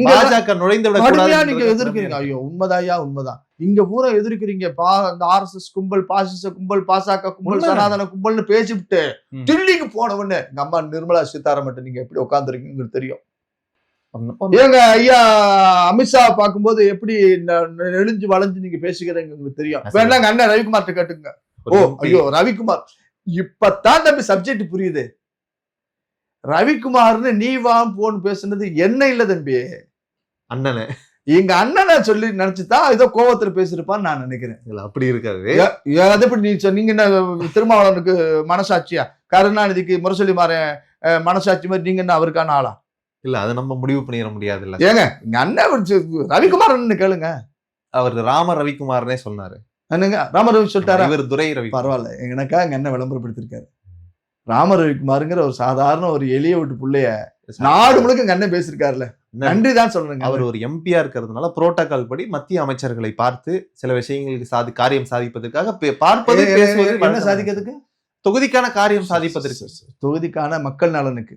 பாஜக நுழைந்து விட நீங்க எதிர்க்கிறீங்க. ஐயோ உண்மைதாயா, உண்மைதான். இங்க பூரா எதிர்க்கிறீங்க. இந்த ஆர்எஸ்எஸ் கும்பல், பாசிச கும்பல், பாசக கும்பல், சனாதன கும்பல்னு பேசிவிட்டு டில்லிக்கு போனவன்னு எங்க அம்மா நிர்மலா சீதாராமன் நீங்க எப்படி உட்காந்துருக்கீங்க தெரியும். ஏங்க ஐயா அமித்ஷா பார்க்கும்போது எப்படி நெளிஞ்சு வளைஞ்சு நீங்க பேசுகிறீங்க உங்களுக்கு தெரியும். வேணாங்க அண்ணன் ரவிக்குமார்ட்ட கேட்டுங்க. ஐயோ ரவிக்குமார் இப்பதான் தம்பி சப்ஜெக்ட் புரியுது. ரவிக்குமார்னு நீ வா போன்னு பேசுனது என்ன இல்ல தம்பி, அண்ணனை எங்க அண்ணனை சொல்லி நினைச்சுதான் ஏதோ கோவத்துல பேசிருப்பான்னு நான் நினைக்கிறேன். அப்படி இருக்காது. அது எப்படி நீ சொன்னீங்க? திருமாவளவனுக்கு மனசாட்சியா, கருணாநிதிக்கு முரசொலி மாறன் மனசாட்சி மாதிரி நீங்க என்ன அவருக்கான ஆளா? இல்ல அதை நம்ம முடிவு பண்ணிட முடியாது. இல்ல ஏங்க எங்க அண்ணன் ரவிக்குமார் கேளுங்க. அவர் ராம ரவிக்குமார்னே சொன்னாரு. ராம ரவி சொல்லிட்டாரு. இவர் துரை ரவி. பரவாயில்ல, எனக்கா எங்க அண்ணன் விளம்பரப்படுத்திருக்காரு. ராம ரவிக்குமாருங்கிற ஒரு சாதாரண ஒரு எளிய வீட்டு பிள்ளைய நாடு முழுக்க எங்க அண்ணன் பேசிருக்காருல்ல, நன்றி தான் சொல்றேங்க. அவர் ஒரு எம்பியா இருக்கிறதுனால புரோட்டோகால் படி மத்திய அமைச்சர்களை பார்த்து சில விஷயங்களுக்கு காரியம் சாதிப்பதற்காக பார்ப்பது. என்ன சாதிக்கிறதுக்கு? தொகுதிக்கான காரியம் சாதிப்பதற்கு, தொகுதிக்கான மக்கள் நலனுக்கு.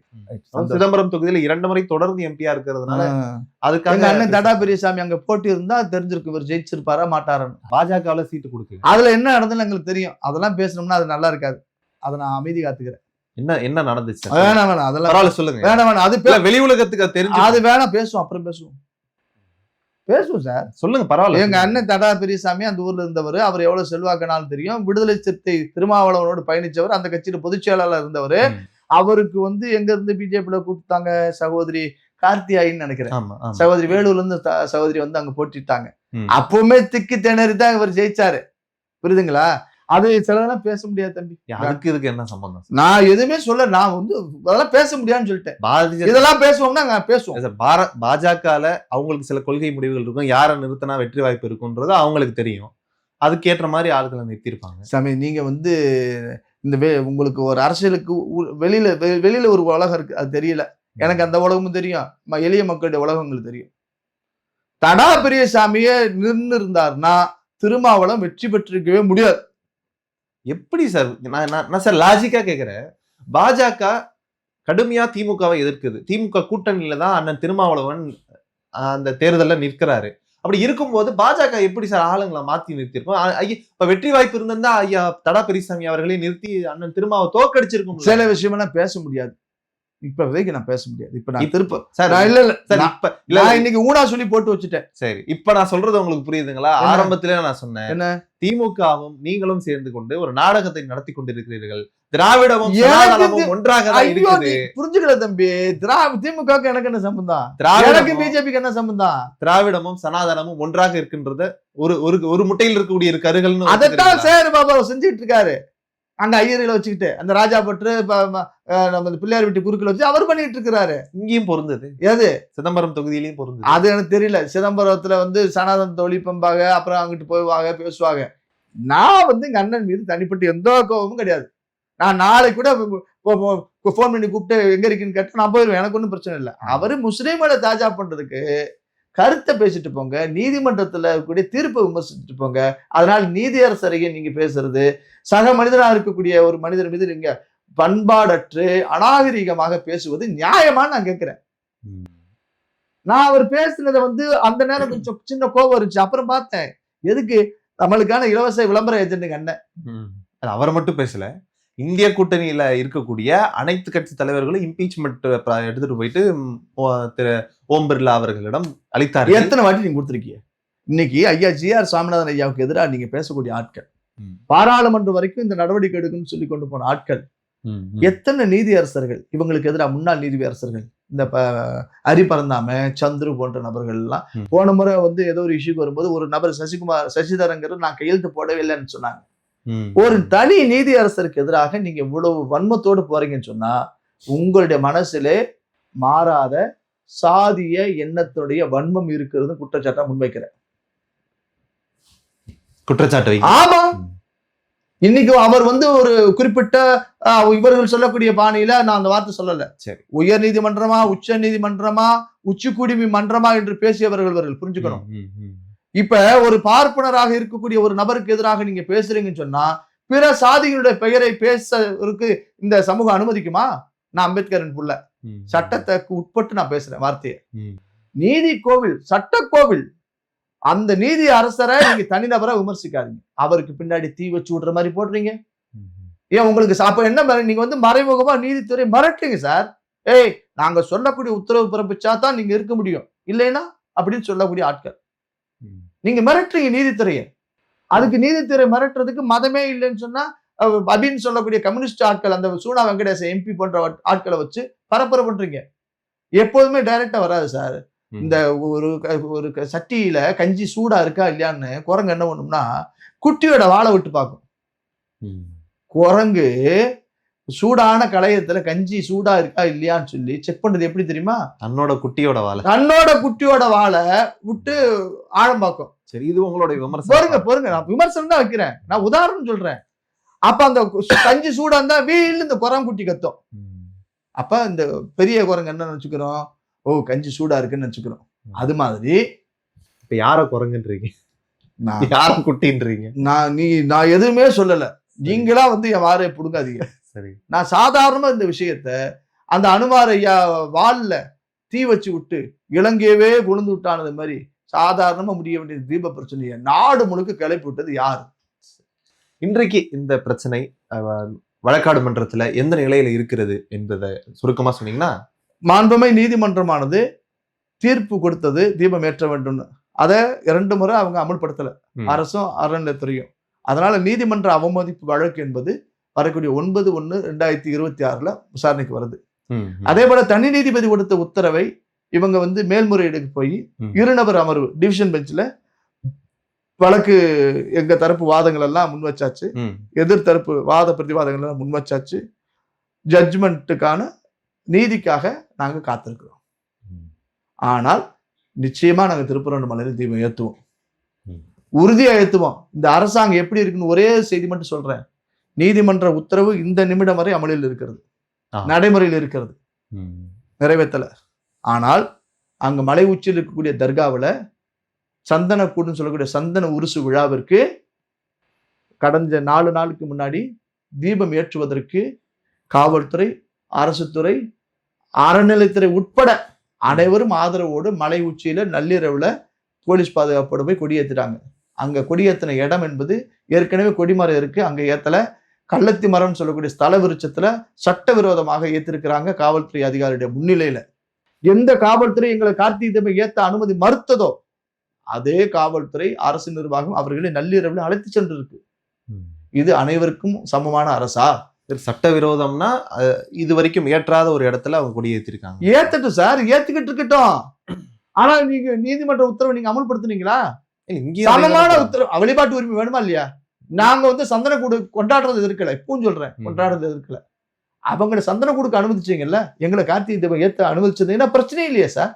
சிதம்பரம் தொகுதியில 2 முறை தொடர்ந்து எம்பியா இருக்கிறதுனால அதுக்காக அண்ணன் தடா பெரியசாமி அங்க போட்டி இருந்தா தெரிஞ்சிருக்கு இவர் ஜெயிச்சிருப்பாரா மாட்டாரான்னு. பாஜகவுல சீட்டு கொடுக்கு. அதுல என்ன நடந்ததுன்னு எங்களுக்கு தெரியும். அதெல்லாம் பேசணும்னா அது நல்லா இருக்காது. அதை நான் அமைதி காத்துக்கிறேன். என்ன நடந்துச்சு? வேணாம் அதெல்லாம் சொல்லுங்க. வேணாம் அது வெளி உலகத்துக்கு தெரிஞ்சு அது வேணாம், பேசுவோம் அப்புறம் பேசுவோம். பேசுவோம் சார். சொல்லுங்க, பரவாயில்ல. எங்க அண்ணன் தடா பெரியசாமி அந்த ஊர்ல இருந்தவர். அவர் எவ்வளவு செல்வாக்குனாலும் தெரியும். விடுதலை சிறுத்தை திருமாவளவனோடு பயணிச்சவர், அந்த கட்சியில பொதுச் செயலாளர் இருந்தவர். அவருக்கு வந்து எங்க இருந்து பிஜேபியில கூப்பிட்டாங்க, சகோதரி கார்த்தியாயின்னு நினைக்கிறேன். சகோதரி வேலூர்ல இருந்து சகோதரி வந்து அங்க போட்டிட்டாங்க. அப்பவுமே திக்கி திணறி தான் இவர் ஜெயிச்சாரு. புரியுதுங்களா? அது சிலதெல்லாம் பேச முடியாது தம்பி. அதுக்கு இதுக்கு என்ன சம்பந்தம்? நான் எதுவுமே சொல்ல, நான் வந்து அதெல்லாம் பேச முடியாதுன்னு சொல்லிட்டேன். இதெல்லாம் பேசுவோம்னா நாங்க பேசுவோம். பாஜகல அவங்களுக்கு சில கொள்கை முடிவுகள் இருக்கும், யாரை நிறுத்தினா வெற்றி வாய்ப்பு இருக்குன்றது அவங்களுக்கு தெரியும். அதுக்கேற்ற மாதிரி ஆட்களை நிறுத்திருப்பாங்க. சாமி, நீங்க வந்து இந்த உங்களுக்கு ஒரு அரசியலுக்கு வெளியில ஒரு உலகம் இருக்கு, அது தெரியல. எனக்கு அந்த உலகமும் தெரியும், எளிய மக்களுடைய உலகங்கள் தெரியும். தடா பெரியசாமியே நின்று இருந்தாருன்னா திருமாவளவன் வெற்றி பெற்றிருக்கவே முடியாது. எப்படி சார்? நான் சார் லாஜிக்கா கேக்குறேன். பாஜக கடுமையா திமுகவை எதிர்க்குது. திமுக கூட்டணியில தான் அண்ணன் திருமாவளவன் அந்த தேர்தல்ல நிற்கிறாரு. அப்படி இருக்கும்போது பாஜக எப்படி சார் ஆளுங்களை மாத்தி நிறுத்திருக்கோம்? இப்ப வெற்றி வாய்ப்பு இருந்திருந்தா ஐயா தடா பெரியசாமி அவர்களே நிறுத்தி அண்ணன் திருமாவை தோற்கடிச்சிருக்கும். சில விஷயமெல்லாம் பேச முடியாது. இப்ப வரைக்கும் நான் பேச முடியாது. இப்ப நான் திருப்ப சார் இல்ல நான் இன்னைக்கு ஊனா சொல்லி போட்டு வச்சுட்டேன். சரி, இப்ப நான் சொல்றது உங்களுக்கு புரியுதுங்களா? ஆரம்பத்திலே நான் சொன்னேன், என்ன திமுகவும் நீங்களும் சேர்ந்து கொண்டு ஒரு நாடகத்தை நடத்தி கொண்டிருக்கிறீர்கள். திராவிடமும் ஒன்றாக தான் இருக்குது. புரிஞ்சுக்கல தம்பி. திமுகவுக்கு எனக்கு என்ன சம்பந்தம்? எனக்கு பிஜேபிக்கு என்ன சம்பந்தம்? திராவிடமும் சனாதனமும் ஒன்றாக இருக்கின்றது ஒரு முட்டையில் இருக்கக்கூடிய கருகள். அதைத்தான் சேரு பாபா செஞ்சுட்டு இருக்காரு. அங்க ஐயர்களை வச்சுக்கிட்டு அந்த ராஜா பற்று நம்ம பிள்ளையார் வீட்டு குறுக்கில் வச்சு அவர் பண்ணிட்டு இருக்கிறாரு. இங்கேயும் பொருந்தது. எது? சிதம்பரம் தொகுதியிலையும் பொருந்தது. அது எனக்கு தெரியல. சிதம்பரத்துல வந்து சனாதனத்தை ஒழிப்பம்பாங்க, அப்புறம் அங்கிட்டு போய்வாங்க, பேசுவாங்க. நான் வந்து எங்க அண்ணன் மீது தனிப்பட்டு எந்த கோபமும் கிடையாது. நான் நாளைக்கு கூட போன் பண்ணி கூப்பிட்டு எங்க இருக்குன்னு கேட்டு நான் போயிருவேன். எனக்கு ஒன்றும் பிரச்சனை இல்லை. அவரு முஸ்லீம்களை தாஜா பண்றதுக்கு கருத்தை பேசிட்டு போங்க, நீதிமன்றத்துல கூடிய தீர்ப்பை விமர்சிச்சுட்டு போங்க. அதனால நீதியரசரையே நீங்க பேசுறது, சக மனிதனா இருக்கக்கூடிய ஒரு மனிதர் மீது நீங்க பண்பாடற்று அநாகரிகமாக பேசுவது நியாயமான்னு நான் கேட்கிறேன். நான் அவர் பேசுனதை வந்து அந்த நேரம் கொஞ்சம் சின்ன கோபம் இருந்துச்சு. அப்புறம் பார்த்தேன், எதுக்கு நம்மளுக்கான இலவச விளம்பர ஏஜென்ட்டுங்க அண்ணன். அவரை மட்டும் பேசல, இந்திய கூட்டணியில இருக்கக்கூடிய அனைத்து கட்சி தலைவர்களும் இம்பீச்மெண்ட் எடுத்துட்டு போயிட்டு திரு ஓம் பிர்லா அவர்களிடம் அளித்தார். எத்தனை வாட்டி நீங்க கொடுத்துருக்கீங்க? இன்னைக்கு ஐயா ஜி.ஆர். சுவாமிநாதன் ஐயாவுக்கு எதிராக நீங்க பேசக்கூடிய ஆட்கள், பாராளுமன்றம் வரைக்கும் இந்த நடவடிக்கை எடுக்குன்னு சொல்லி கொண்டு போன ஆட்கள், எத்தனை நீதியரசர்கள் இவங்களுக்கு எதிராக, முன்னாள் நீதியரசர்கள், இந்த ஹரிபரந்தாம, சந்துரு போன்ற நபர்கள் எல்லாம் போன முறை வந்து ஏதோ ஒரு இஷ்யூக்கு வரும்போது ஒரு நபர் சசிதரங்கர் நான் கையெழுத்து போடவே இல்லைன்னு சொன்னாங்க. ஒரு தனி நீதியரசருக்கு எதிராக நீங்க இவ்வளவு வன்மத்தோடு போறீங்கன்னு சொன்னா உங்களுடைய மனசிலே மாறாத சாதிய எண்ணத்துடைய வன்மம் இருக்கிறது குற்றச்சாட்டா முன்வைக்கிற குற்றச்சாட்டு. ஆமா, இன்னைக்கு அவர் வந்து ஒரு குறிப்பிட்ட இவர்கள் சொல்லக்கூடிய பாணியில நான் அந்த வார்த்தை சொல்லல. சரி, உயர் நீதிமன்றமா, உச்ச நீதிமன்றமா, உச்சி குடிமை மன்றமா என்று பேசியவர்கள் புரிஞ்சுக்கணும். இப்ப ஒரு பார்ப்பனராக இருக்கக்கூடிய ஒரு நபருக்கு எதிராக நீங்க பேசுறீங்கன்னு சொன்னா பிற சாதிகளுடைய பெயரை பேசறதுக்கு இந்த சமூகம் அனுமதிக்குமா? நான் அம்பேத்கரின் புள்ள, சட்டத்துக்கு உட்பட்டு நான் பேசுறேன் வார்த்தையை. நீதி கோவில், சட்ட கோவில், அந்த நீதி அரசரை நீங்க தனிநபரை விமர்சிக்காதீங்க. அவருக்கு பின்னாடி தீ வச்சு விடுற மாதிரி போடுறீங்க. ஏன் உங்களுக்கு அப்ப என்ன, நீங்க வந்து மறைமுகமா நீதித்துறை மிரட்டுறீங்க சார். ஏய், நாங்க சொல்லக்கூடிய உத்தரவு பிறப்பிச்சா தான் நீங்க இருக்க முடியும், இல்லைன்னா அப்படின்னு சொல்லக்கூடிய ஆட்கள் நீங்க மிரட்டுறீங்க நீதித்துறையை. அதுக்கு நீதித்துறை மிரட்டுறதுக்கு மதமே இல்லைன்னு சொன்னா அப்படின்னு சொல்லக்கூடிய கம்யூனிஸ்ட் ஆட்கள், அந்த சூனா வெங்கடேச எம்பி போன்ற ஆட்களை வச்சு பரப்புரை பண்றீங்க. எப்போதுமே டைரக்டா வராது சார். இந்த ஒரு சட்டியில கஞ்சி சூடா இருக்கா இல்லையான்னு குரங்கு என்ன பண்ணும்னா குட்டியோட வாழை விட்டு பார்க்கும். குரங்கு சூடான களையத்துல கஞ்சி சூடா இருக்கா இல்லையான்னு சொல்லி செக் பண்றது எப்படி தெரியுமா? தன்னோட குட்டியோட வாழை விட்டு ஆழம் பார்க்கும். சரி, இது உங்களோட விமர்சனம். பொறுங்க, நான் விமர்சனம் தான் வைக்கிறேன், நான் உதாரணம் சொல்றேன். அப்ப அந்த கஞ்சி சூடா இருந்தா வீல் இந்த குரங்கு குட்டி கத்தும். அப்ப இந்த பெரிய குரங்கு என்ன நினைச்சுக்கிறோம்? ஓ, கஞ்சி சூடா இருக்குன்னு நினைச்சுக்கிறோம். அது மாதிரி இப்ப யார குரங்குன்றீங்க, யார குட்டின்றீங்க? நான் எதுவுமே சொல்லல, நீங்களா வந்து என் வாரையை புடுங்காதீங்க. சரி, நான் சாதாரணமா இந்த விஷயத்த அந்த அனுமார் ஐயா வால்ல தீ வச்சு விட்டு இலங்கையவே கொழுந்து விட்டானது மாதிரி சாதாரணமா முடிய வேண்டிய தீப பிரச்சனையை நாடு முழுக்க கிளப்பி விட்டது யாரு? இன்றைக்கு இந்த பிரச்சனை வழக்காடு மன்றத்துல எந்த நிலையில இருக்கிறது என்பதை சுருக்கமா சொன்னீங்கன்னா, மாண்புமை நீதிமன்றமானது தீர்ப்பு கொடுத்தது தீபம் ஏற்ற வேண்டும் அதை 2 முறை அவங்க அமல்படுத்தல, ம். அரசும் அறநிலையத்துறையும். அதனால நீதிமன்ற அவமதிப்பு வழக்கு என்பது வரக்கூடிய 9/1/2026 விசாரணைக்கு வருது. ம். அதே போல தனி நீதிபதி கொடுத்த உத்தரவை இவங்க வந்து மேல்முறையீடுக்கு போய் ம். 2 நபர் அமர்வு டிவிஷன் பெஞ்ச்ல வழக்கு எங்க தரப்பு வாதங்கள் எல்லாம் முன் வச்சாச்சு, ம். எதிர்த்தரப்பு வாத பிரதிவாதங்கள் எல்லாம் முன் வச்சாச்சு. ஜட்ஜ்மெண்ட்டுக்கான நீதிக்காக நாங்க காத்திருக்கிறோம். ம். ஆனால் நிச்சயமா நாங்க திருப்பரங்குமலையில் தீபம் ஏத்துவோம், ம். உறுதியா ஏத்துவோம். இந்த அரசாங்கம் எப்படி இருக்குன்னு ஒரே செய்தி மட்டும் சொல்றேன். நீதிமன்ற உத்தரவு இந்த நிமிடம் வரை அமலில் இருக்கிறது, ஆ. நடைமுறையில் இருக்கிறது, ம். நிறைவேற்றல. ஆனால் அங்க மலை உச்சியில் இருக்கக்கூடிய தர்காவில் சந்தனக்கூடுன்னு சொல்லக்கூடிய சந்தன உருசு விழாவிற்கு கடந்த 4 நாளுக்கு முன்னாடி தீபம் ஏற்றுவதற்கு காவல்துறை, அரசு துறை, அறநிலைத்துறை உட்பட அனைவரும் ஆதரவோடு மலை உச்சியில நள்ளிரவுல போலீஸ் பாதுகாப்போடு போய் கொடியேற்றிட்டாங்க. அங்க கொடியேற்றின இடம் என்பது ஏற்கனவே கொடிமரம் இருக்கு, அங்க ஏத்தல. கள்ளத்தி மரம் சொல்லக்கூடிய ஸ்தல விருட்சத்துல சட்டவிரோதமாக ஏத்திருக்கிறாங்க காவல்துறை அதிகாரியுடைய முன்னிலையில. எந்த காவல்துறை எங்களை கார்த்திகை தீபம் ஏத்த அனுமதி மறுத்ததோ அதே காவல்துறை, அரசு நிர்வாகம் அவர்களை நள்ளிரவில் அழைத்து சென்று இருக்கு. ம். இது அனைவருக்கும் சமமான அரசா? சட்டவிரோதம்னா இது வரைக்கும் ஏற்றாத ஒரு இடத்துல அவங்க கொடியேற்றிருக்காங்க. ஏத்தட்டும் சார், ஏத்துக்கிட்டு இருக்கட்டும். ஆனா நீங்க நீதிமன்ற உத்தரவை நீங்க அமல்படுத்துனீங்களா? சமமான உத்தரவு வழிபாட்டு உரிமை வேணுமா இல்லையா? நாங்க வந்து சந்தனக்கூடு கொண்டாடுறது இருக்கல, இப்பவும் சொல்றேன், கொண்டாடுறது இருக்கல. அவங்களை சந்தனக்கூடுக்கு அனுமதிச்சீங்கல்ல, எங்களை கார்த்திகை தீபம் ஏத்த அனுமதிச்சதுன்னா பிரச்சனை இல்லையா சார்?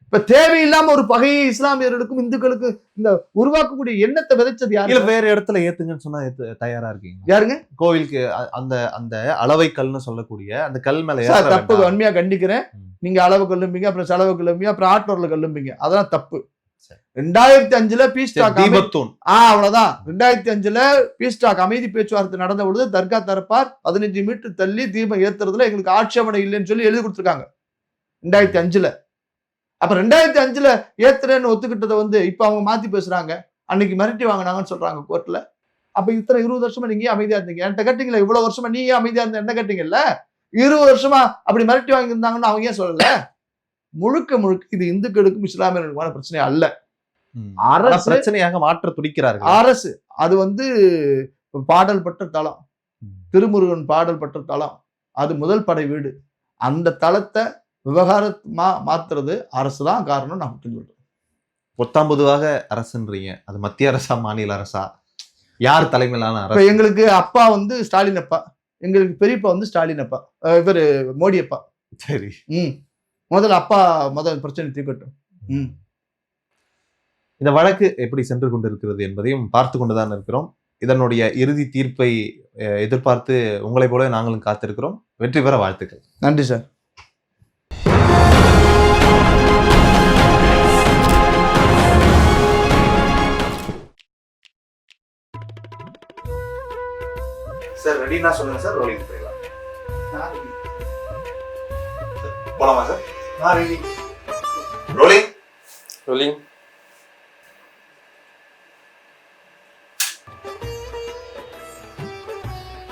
இப்ப தேவையில்லாம ஒரு பகையை இஸ்லாமியர்களுக்கும் இந்துக்களுக்கும் இந்த உருவாக்கக்கூடிய எண்ணத்தை விதைச்சது யாரு? இல்ல வேற இடத்துல ஏத்துங்கன்னு சொன்னா தயாரா இருக்கீங்க? யாருங்க? கோவிலுக்கு அந்த அந்த அளவை கல்னு சொல்லக்கூடிய அந்த கல் மேல சார் ஏத்த தப்பு, வேண்டாம். வன்மையா கண்டிக்கிறேன். நீங்க அளவு கல்லும்பீங்க, அப்புறம் செலவு கல்லும்பீங்க, அப்புறம் ஆட்டோர்ல கல்லும்பீங்க, அதெல்லாம் தப்பு. சரி. 2005 பீஸ்டாக் தீபத்தூண். அவ்வளவுதான். 2005 பீஸ்டாக் அமைதி பேச்சுவார்த்தை நடந்த பொழுது தர்கா தரப்பார் 15 மீட்டர் தள்ளி தீபம் ஏத்துறதுல எங்களுக்கு ஆட்சேபனை இல்லைன்னு சொல்லி எழுதி கொடுத்துருக்காங்க 2005. அப்ப 2005 ஏத்துறேன்னு ஒத்துக்கிட்டதை வந்து இப்ப அவங்க மாத்தி பேசுறாங்க. அன்னைக்கு மிரட்டி வாங்கினாங்கன்னு சொல்றாங்க கோர்ட்ல. அப்ப இத்தனை 20 வருஷமா நீங்க அமைதியா இருந்தீங்க? என்கிட்ட கேட்டீங்களா? இவ்வளவு வருஷமா நீங்க அமைதியா இருந்த என்ன கேட்டீங்கல்ல? 20 வருஷமா அப்படி மிரட்டி வாங்கி இருந்தாங்கன்னு அவங்க ஏன் சொல்லல? முழுக்க முழுக்க இது இந்துக்களுக்கும் இஸ்லாமியர்களுக்குமான பிரச்சனை அல்ல. அரசு பிரச்சனையாக மாற்ற துடிக்கிறார்கள். அரசு அது வந்து பாடல் பெற்ற தலம், திருமுருகன் பாடல் பெற்ற தலம், அது முதல் படை வீடு. அந்த தலத்தை விவகாரமா மாத்துறது அரசு தான் காரணம். நான் சொல்றேன். பொத்தாம் பொதுவாக அரசுன்றீங்க, அது மத்திய அரசா மாநில அரசா, யார் தலைமையிலான அரசு? எங்களுக்கு அப்பா வந்து ஸ்டாலின் அப்பா, எங்களுக்கு பெரியப்பா வந்து ஸ்டாலின் அப்பா, இவரு மோடி அப்பா. சரி. முதல்ல அப்பா பிரச்சனை தீர்க்கட்டும். இந்த வழக்கு எப்படி சென்று கொண்டிருக்கிறது என்பதையும் பார்த்து கொண்டுதான் இருக்கிறோம். இதனுடைய இறுதி தீர்ப்பை எதிர்பார்த்து உங்களை போல நாங்களும் காத்திருக்கிறோம். வெற்றி பெற வாழ்த்துக்கள். நன்றி சார். சார் ரெடினா சொல்லுங்க சார், ரோலிங் பண்ணிடலாம். போலாமா sir? Rolling. Rolling.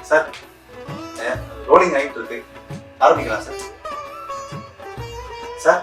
Sir rolling ஆயிட்டு இருக்கு, ஆரம்பிக்கலாம் சார். சார்